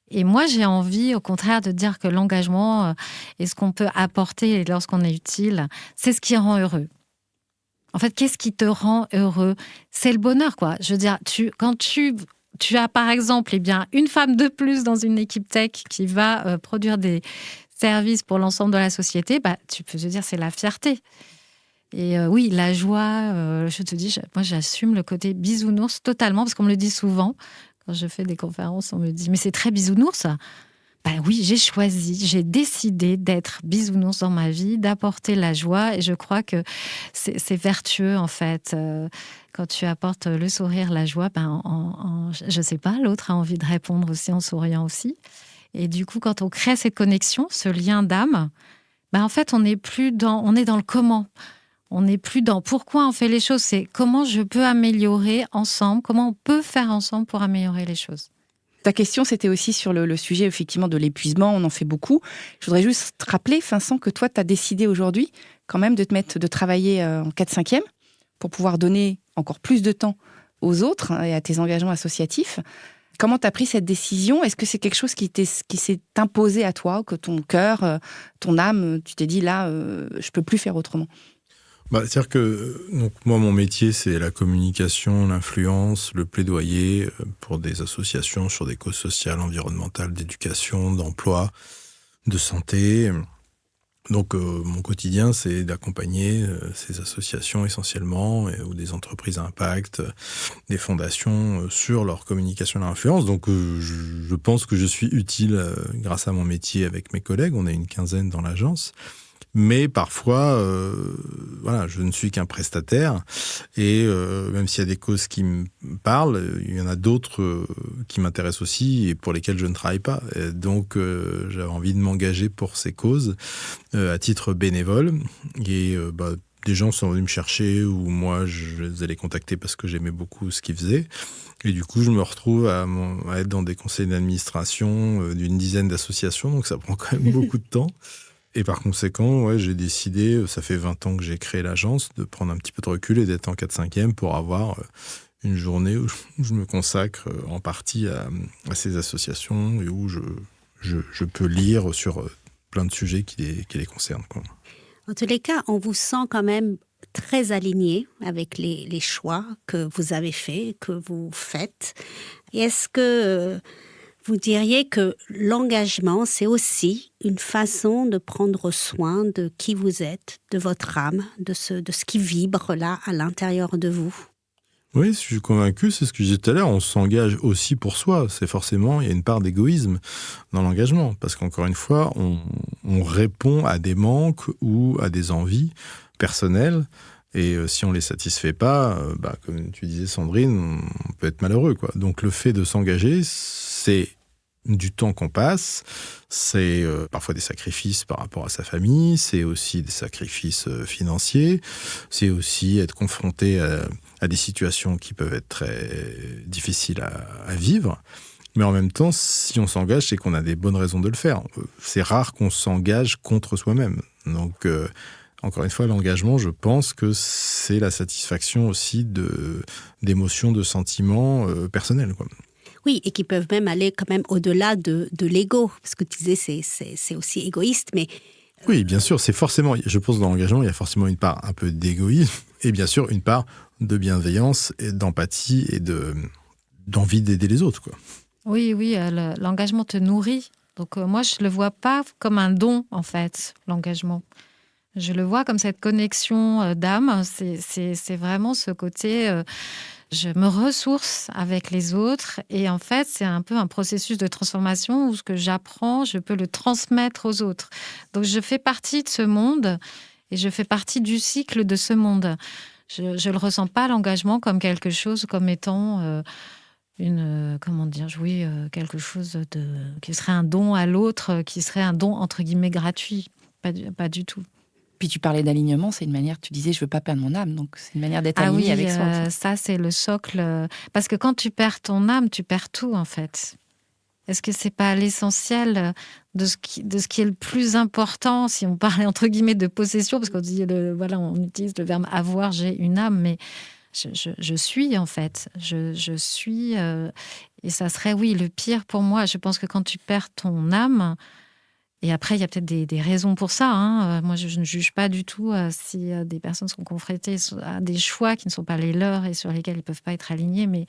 S3: Et moi, j'ai envie, au contraire, de dire que l'engagement et ce qu'on peut apporter lorsqu'on est utile, c'est ce qui rend heureux. En fait, qu'est-ce qui te rend heureux ? C'est le bonheur, quoi. Je veux dire, quand tu tu as par exemple une femme de plus dans une équipe tech qui va produire des services pour l'ensemble de la société, tu peux te dire c'est la fierté. Et oui, la joie, je te dis, moi j'assume le côté bisounours totalement, parce qu'on me le dit souvent. Quand je fais des conférences, on me dit « mais c'est très bisounours ». Oui, j'ai décidé d'être bisounours dans ma vie, d'apporter la joie, et je crois que c'est vertueux en fait. Quand tu apportes le sourire, la joie, je sais pas, l'autre a envie de répondre aussi en souriant aussi. Et du coup, quand on crée cette connexion, ce lien d'âme, en fait, on est dans le comment. On n'est plus dans pourquoi on fait les choses, c'est comment je peux améliorer ensemble, comment on peut faire ensemble pour améliorer les choses.
S2: Ta question, c'était aussi sur le sujet effectivement de l'épuisement, on en fait beaucoup. Je voudrais juste te rappeler, Vincent, que toi, tu as décidé aujourd'hui quand même de travailler en 4/5e pour pouvoir donner encore plus de temps aux autres et à tes engagements associatifs. Comment tu as pris cette décision ? Est-ce que c'est quelque chose qui s'est imposé à toi, que ton cœur, ton âme, tu t'es dit là, je peux plus faire autrement ?
S4: C'est-à-dire que donc, moi, mon métier, c'est la communication, l'influence, le plaidoyer pour des associations sur des causes sociales, environnementales, d'éducation, d'emploi, de santé. Donc, mon quotidien, c'est d'accompagner ces associations essentiellement, ou des entreprises à impact, des fondations sur leur communication et leur influence. Donc, je pense que je suis utile grâce à mon métier avec mes collègues. On est une quinzaine dans l'agence. Mais parfois, je ne suis qu'un prestataire. Et même s'il y a des causes qui me parlent, il y en a d'autres qui m'intéressent aussi et pour lesquelles je ne travaille pas. Et donc, j'avais envie de m'engager pour ces causes à titre bénévole. Et des gens sont venus me chercher ou moi, je les ai les contacter parce que j'aimais beaucoup ce qu'ils faisaient. Et du coup, je me retrouve à être dans des conseils d'administration d'une dizaine d'associations. Donc, ça prend quand même beaucoup de temps. Et par conséquent, j'ai décidé, ça fait 20 ans que j'ai créé l'agence, de prendre un petit peu de recul et d'être en 4/5e pour avoir une journée où je me consacre en partie à ces associations et où je peux lire sur plein de sujets qui les concernent, quoi.
S1: En tous les cas, on vous sent quand même très aligné avec les choix que vous avez faits, que vous faites. Et est-ce que vous diriez que l'engagement, c'est aussi une façon de prendre soin de qui vous êtes, de votre âme, de ce qui vibre là à l'intérieur de vous?
S4: Oui, je suis convaincu, c'est ce que je disais tout à l'heure, on s'engage aussi pour soi. C'est forcément, il y a une part d'égoïsme dans l'engagement. Parce qu'encore une fois, on répond à des manques ou à des envies personnelles. Et si on ne les satisfait pas, comme tu disais Sandrine, on peut être malheureux, quoi. Donc le fait de s'engager, c'est du temps qu'on passe, c'est parfois des sacrifices par rapport à sa famille, c'est aussi des sacrifices financiers, c'est aussi être confronté à des situations qui peuvent être très difficiles à vivre. Mais en même temps, si on s'engage, c'est qu'on a des bonnes raisons de le faire. C'est rare qu'on s'engage contre soi-même. Donc, encore une fois, l'engagement, je pense que c'est la satisfaction aussi d'émotions, de sentiments personnels, quoi.
S1: Oui, et qui peuvent même aller quand même au-delà de l'ego. Parce que tu disais, c'est aussi égoïste, mais...
S4: Oui, bien sûr, c'est forcément... Je pense que dans l'engagement, il y a forcément une part un peu d'égoïsme et bien sûr une part de bienveillance, et d'empathie et d'envie d'aider les autres, quoi.
S3: Oui, l'engagement te nourrit. Donc moi, je ne le vois pas comme un don, en fait, l'engagement. Je le vois comme cette connexion d'âme. C'est vraiment ce côté... je me ressource avec les autres et en fait, c'est un peu un processus de transformation où ce que j'apprends, je peux le transmettre aux autres. Donc, je fais partie de ce monde et je fais partie du cycle de ce monde. Je ne le ressens pas, l'engagement, comme quelque chose, comme étant quelque chose qui serait un don à l'autre, qui serait un don, entre guillemets, gratuit. Pas du tout.
S2: Puis tu parlais d'alignement, c'est une manière, tu disais, je veux pas perdre mon âme, donc c'est une manière d'être aligné avec soi. En fait.
S3: Ça, c'est le socle. Parce que quand tu perds ton âme, tu perds tout, en fait. Est-ce que c'est pas l'essentiel de ce qui est le plus important, si on parlait, entre guillemets, de possession, parce qu'on dit, on utilise le verbe avoir, j'ai une âme, mais je suis, en fait. Je suis... et ça serait, oui, le pire pour moi. Je pense que quand tu perds ton âme... Et après, il y a peut-être des raisons pour ça. Moi, je ne juge pas du tout si des personnes sont confrontées à des choix qui ne sont pas les leurs et sur lesquels ils ne peuvent pas être alignés. Mais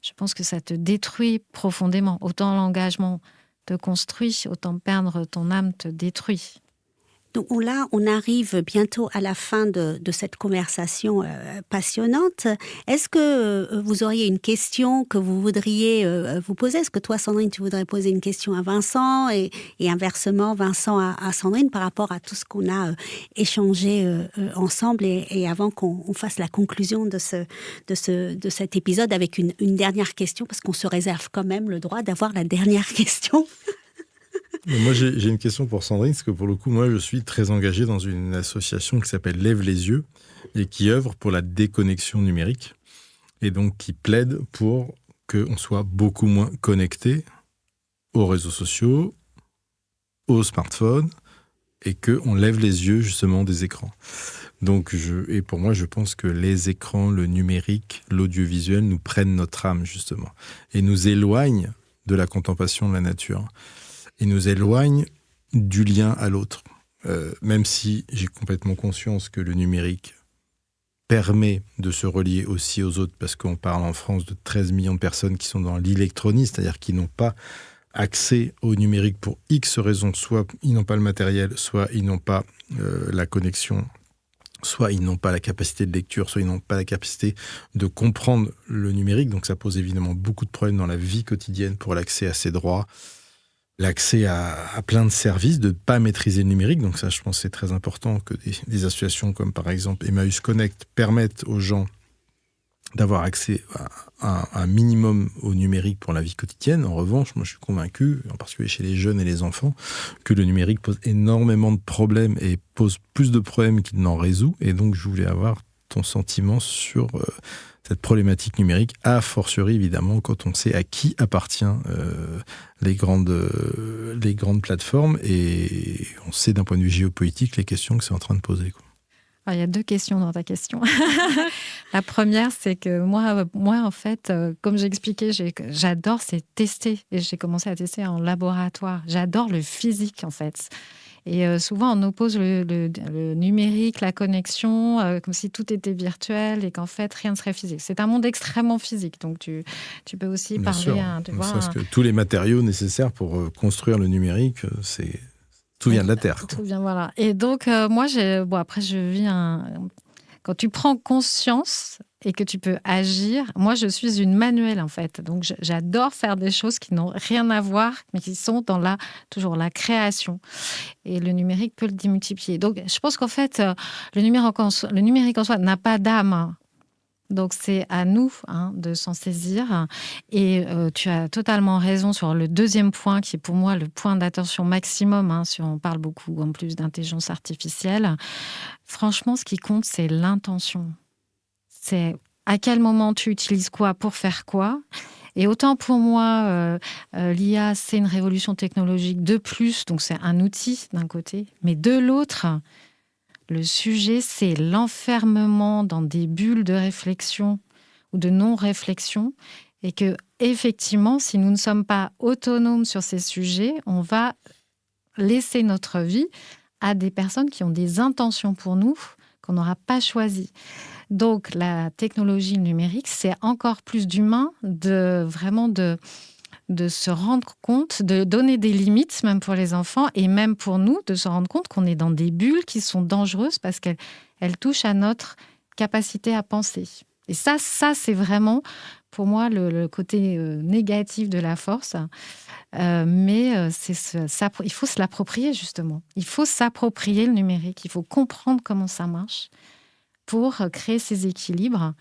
S3: je pense que ça te détruit profondément. Autant l'engagement te construit, autant perdre ton âme te détruit.
S1: Donc là, on arrive bientôt à la fin de cette conversation passionnante. Est-ce que vous auriez une question que vous voudriez vous poser? Est-ce que toi, Sandrine, tu voudrais poser une question à Vincent et inversement, Vincent à Sandrine par rapport à tout ce qu'on a échangé ensemble et avant qu'on fasse la conclusion de cet épisode avec une dernière question, parce qu'on se réserve quand même le droit d'avoir la dernière question.
S4: Moi, j'ai une question pour Sandrine, parce que pour le coup, moi, je suis très engagé dans une association qui s'appelle Lève les yeux et qui œuvre pour la déconnexion numérique et donc qui plaide pour qu'on soit beaucoup moins connecté aux réseaux sociaux, aux smartphones et qu'on lève les yeux justement des écrans. Donc, et pour moi, je pense que les écrans, le numérique, l'audiovisuel nous prennent notre âme justement et nous éloignent de la contemplation de la nature. Et nous éloigne du lien à l'autre. Même si j'ai complètement conscience que le numérique permet de se relier aussi aux autres, parce qu'on parle en France de 13 millions de personnes qui sont dans l'électronie, c'est-à-dire qui n'ont pas accès au numérique pour X raisons, soit ils n'ont pas le matériel, soit ils n'ont pas la connexion, soit ils n'ont pas la capacité de lecture, soit ils n'ont pas la capacité de comprendre le numérique. Donc ça pose évidemment beaucoup de problèmes dans la vie quotidienne pour l'accès à ces droits, l'accès à plein de services, de ne pas maîtriser le numérique. Donc ça, je pense que c'est très important que des associations comme par exemple Emmaüs Connect permettent aux gens d'avoir accès à un minimum au numérique pour la vie quotidienne. En revanche, moi je suis convaincu, en particulier chez les jeunes et les enfants, que le numérique pose énormément de problèmes et pose plus de problèmes qu'il n'en résout. Et donc je voulais avoir ton sentiment sur cette problématique numérique, a fortiori évidemment quand on sait à qui appartient les grandes plateformes et on sait d'un point de vue géopolitique les questions que c'est en train de poser, quoi.
S3: Alors, il y a 2 questions dans ta question. La première, c'est que moi en fait, comme j'ai expliqué, j'adore, c'est tester. Et j'ai commencé à tester en laboratoire. J'adore le physique, en fait. Et souvent, on oppose le numérique, la connexion, comme si tout était virtuel et qu'en fait, rien ne serait physique. C'est un monde extrêmement physique. Donc, tu peux aussi
S4: Bien
S3: parler...
S4: sûr. Parce que tous les matériaux nécessaires pour construire le numérique, tout vient de la Terre.
S3: Tout vient, voilà. Et donc, moi, après, je vis quand tu prends conscience et que tu peux agir, moi, je suis une manuelle, en fait. Donc, j'adore faire des choses qui n'ont rien à voir, mais qui sont dans toujours la création. Et le numérique peut le démultiplier. Donc, je pense qu'en fait, le numérique en soi n'a pas d'âme. Donc, c'est à nous de s'en saisir. Et tu as totalement raison sur le deuxième point, qui est pour moi le point d'attention maximum, si on parle beaucoup en plus d'intelligence artificielle. Franchement, ce qui compte, c'est l'intention. C'est à quel moment tu utilises quoi pour faire quoi. Et autant pour moi, l'IA, c'est une révolution technologique de plus, donc c'est un outil d'un côté, mais de l'autre... Le sujet, c'est l'enfermement dans des bulles de réflexion ou de non-réflexion. Et que, effectivement, si nous ne sommes pas autonomes sur ces sujets, on va laisser notre vie à des personnes qui ont des intentions pour nous qu'on n'aura pas choisies. Donc, la technologie numérique, c'est encore plus d'humain, de se rendre compte, de donner des limites, même pour les enfants, et même pour nous, de se rendre compte qu'on est dans des bulles qui sont dangereuses parce qu'elles touchent à notre capacité à penser. Et ça c'est vraiment, pour moi, le côté négatif de la force. Mais il faut se l'approprier, justement. Il faut s'approprier le numérique. Il faut comprendre comment ça marche pour créer ces équilibres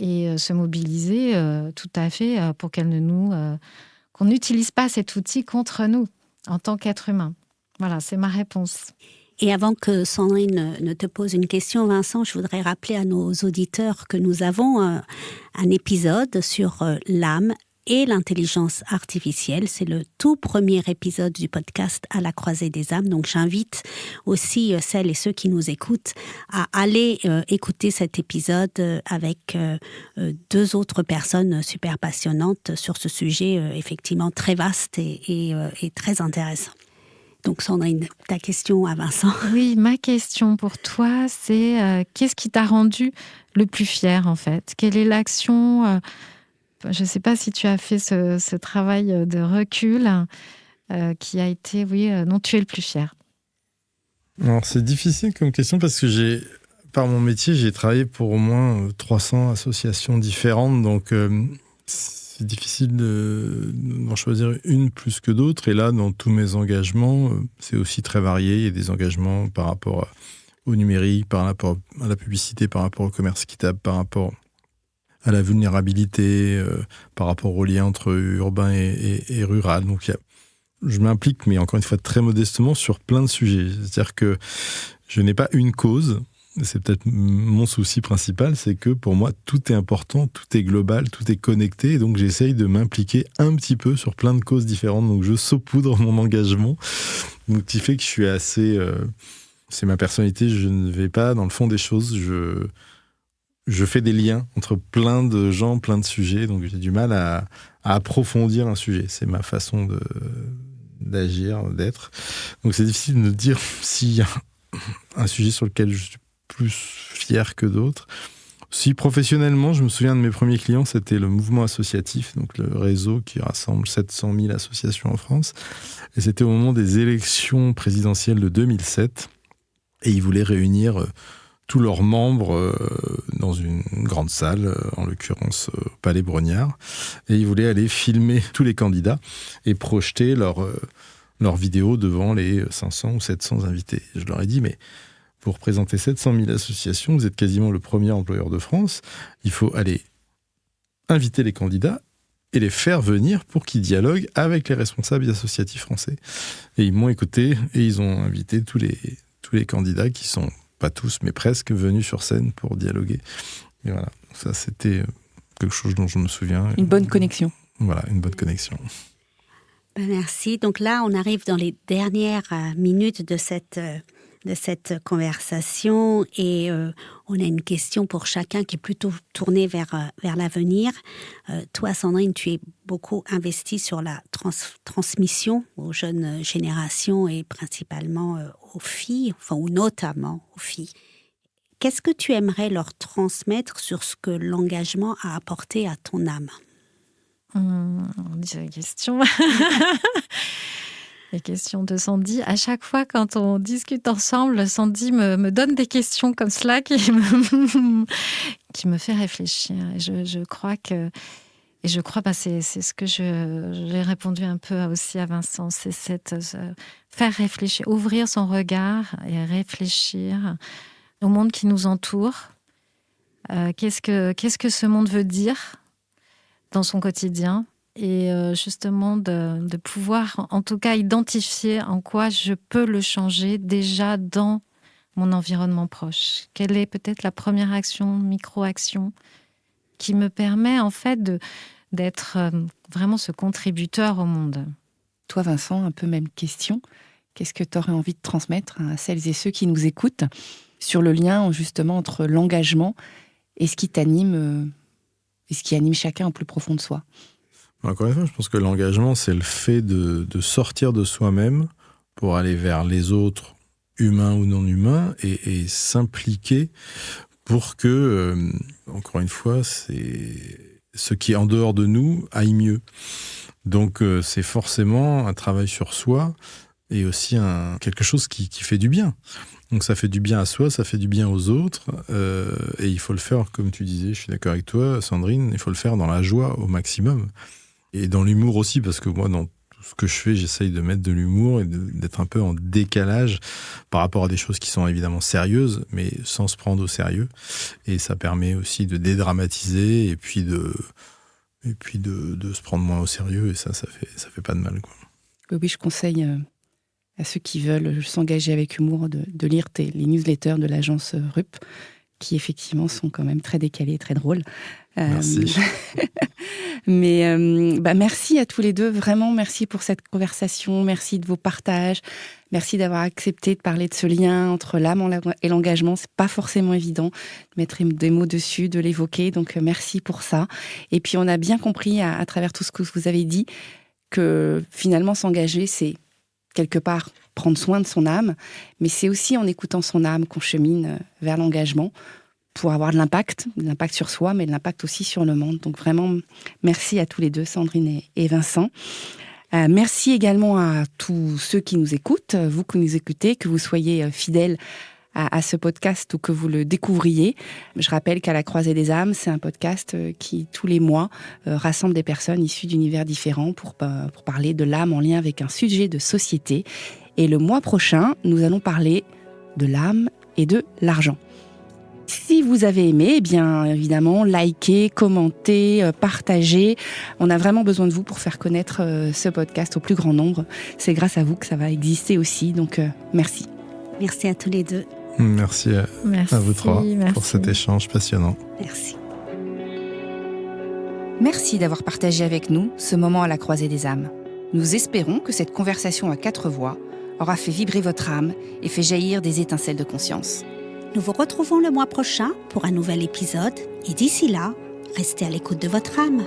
S3: et se mobiliser tout à fait pour qu'on n'utilise pas cet outil contre nous en tant qu'être humain. Voilà, c'est ma réponse.
S1: Et avant que Sandrine ne te pose une question, Vincent, je voudrais rappeler à nos auditeurs que nous avons un épisode sur l'âme et l'intelligence artificielle. C'est le tout premier épisode du podcast À la croisée des âmes. Donc j'invite aussi celles et ceux qui nous écoutent à aller écouter cet épisode avec 2 autres personnes super passionnantes sur ce sujet effectivement très vaste et très intéressant. Donc Sandrine, ta question à Vincent.
S3: Oui, ma question pour toi, c'est qu'est-ce qui t'a rendu le plus fier en fait ? Quelle est l'action Je ne sais pas si tu as fait ce travail de recul qui a été, dont tu es le plus fier.
S4: Alors, c'est difficile comme question parce que par mon métier, j'ai travaillé pour au moins 300 associations différentes. Donc, c'est difficile d'en choisir une plus que d'autres. Et là, dans tous mes engagements, c'est aussi très varié. Il y a des engagements par rapport au numérique, par rapport à la publicité, par rapport au commerce équitable, par rapport à la vulnérabilité, par rapport au lien entre urbain et rural. Donc, je m'implique, mais encore une fois, très modestement, sur plein de sujets. C'est-à-dire que je n'ai pas une cause. C'est peut-être mon souci principal, c'est que pour moi, tout est important, tout est global, tout est connecté. Et donc, j'essaye de m'impliquer un petit peu sur plein de causes différentes. Donc, je saupoudre mon engagement. Donc, ce qui fait que je suis assez... c'est ma personnalité, je ne vais pas dans le fond des choses. Je fais des liens entre plein de gens, plein de sujets. Donc, j'ai du mal à approfondir un sujet. C'est ma façon d'agir, d'être. Donc, c'est difficile de dire s'il y a un sujet sur lequel je suis plus fier que d'autres. Si professionnellement, je me souviens de mes premiers clients, c'était le mouvement associatif, donc le réseau qui rassemble 700 000 associations en France. Et c'était au moment des élections présidentielles de 2007. Et ils voulaient réunir tous leurs membres dans une grande salle, en l'occurrence au Palais Brongniart. Et ils voulaient aller filmer tous les candidats et projeter leurs vidéos devant les 500 ou 700 invités. Je leur ai dit, mais pour représenter 700 000 associations, vous êtes quasiment le premier employeur de France, il faut aller inviter les candidats et les faire venir pour qu'ils dialoguent avec les responsables associatifs français. Et ils m'ont écouté et ils ont invité tous les candidats qui sont, pas tous, mais presque, venus sur scène pour dialoguer. Et voilà, ça c'était quelque chose dont je me souviens.
S2: Une bonne connexion.
S4: Voilà, une bonne connexion.
S1: Merci. Donc là, on arrive dans les dernières minutes de cette conversation et on a une question pour chacun qui est plutôt tournée vers l'avenir. Toi, Sandrine, tu es beaucoup investie sur la transmission aux jeunes générations et principalement aux filles, ou notamment aux filles. Qu'est-ce que tu aimerais leur transmettre sur ce que l'engagement a apporté à ton âme ?
S3: C'est la question. Les questions de Sandy. À chaque fois, quand on discute ensemble, Sandy me donne des questions comme cela qui me fait réfléchir. Et je crois que... Et je crois que c'est ce que j'ai répondu un peu aussi à Vincent. C'est faire réfléchir, ouvrir son regard et réfléchir au monde qui nous entoure. Qu'est-ce que ce monde veut dire dans son quotidien, et justement de pouvoir en tout cas identifier en quoi je peux le changer déjà dans mon environnement proche. Quelle est peut-être la première action, micro-action, qui me permet en fait d'être vraiment ce contributeur au monde.
S2: Toi Vincent, un peu même question. Qu'est-ce que tu aurais envie de transmettre à celles et ceux qui nous écoutent sur le lien justement entre l'engagement et ce qui t'anime et ce qui anime chacun au plus profond de soi?
S4: Encore une fois, je pense que l'engagement, c'est le fait de sortir de soi-même pour aller vers les autres, humains ou non humains, et s'impliquer pour que, encore une fois, ce qui est en dehors de nous aille mieux. Donc, c'est forcément un travail sur soi et aussi quelque chose qui fait du bien. Donc, ça fait du bien à soi, ça fait du bien aux autres. Et il faut le faire, comme tu disais, je suis d'accord avec toi, Sandrine, il faut le faire dans la joie au maximum. Et dans l'humour aussi, parce que moi, dans tout ce que je fais, j'essaye de mettre de l'humour et d'être un peu en décalage par rapport à des choses qui sont évidemment sérieuses, mais sans se prendre au sérieux. Et ça permet aussi de dédramatiser et puis de se prendre moins au sérieux. Et ça fait pas de mal, quoi.
S2: Oui, je conseille à ceux qui veulent s'engager avec humour de lire les newsletters de l'agence RUP, qui effectivement sont quand même très décalés, très drôles.
S4: Merci.
S2: Mais merci à tous les deux, vraiment merci pour cette conversation, merci de vos partages, merci d'avoir accepté de parler de ce lien entre l'âme et l'engagement. C'est pas forcément évident de mettre des mots dessus, de l'évoquer, donc merci pour ça. Et puis on a bien compris à travers tout ce que vous avez dit que finalement s'engager, c'est quelque part prendre soin de son âme, mais c'est aussi en écoutant son âme qu'on chemine vers l'engagement pour avoir de l'impact sur soi, mais de l'impact aussi sur le monde. Donc vraiment, merci à tous les deux, Sandrine et Vincent. Merci également à tous ceux qui nous écoutent, vous qui nous écoutez, que vous soyez fidèles à ce podcast ou que vous le découvriez. Je rappelle qu'à la Croisée des âmes, c'est un podcast qui, tous les mois, rassemble des personnes issues d'univers différents pour parler de l'âme en lien avec un sujet de société. Et le mois prochain, nous allons parler de l'âme et de l'argent. Si vous avez aimé, eh bien évidemment, likez, commentez, partagez. On a vraiment besoin de vous pour faire connaître ce podcast au plus grand nombre. C'est grâce à vous que ça va exister aussi, donc merci.
S1: Merci à tous les deux.
S4: Merci à vous trois pour cet échange passionnant.
S1: Merci.
S2: Merci d'avoir partagé avec nous ce moment à la croisée des âmes. Nous espérons que cette conversation à 4 voix aura fait vibrer votre âme et fait jaillir des étincelles de conscience.
S1: Nous vous retrouvons le mois prochain pour un nouvel épisode et d'ici là, restez à l'écoute de votre âme.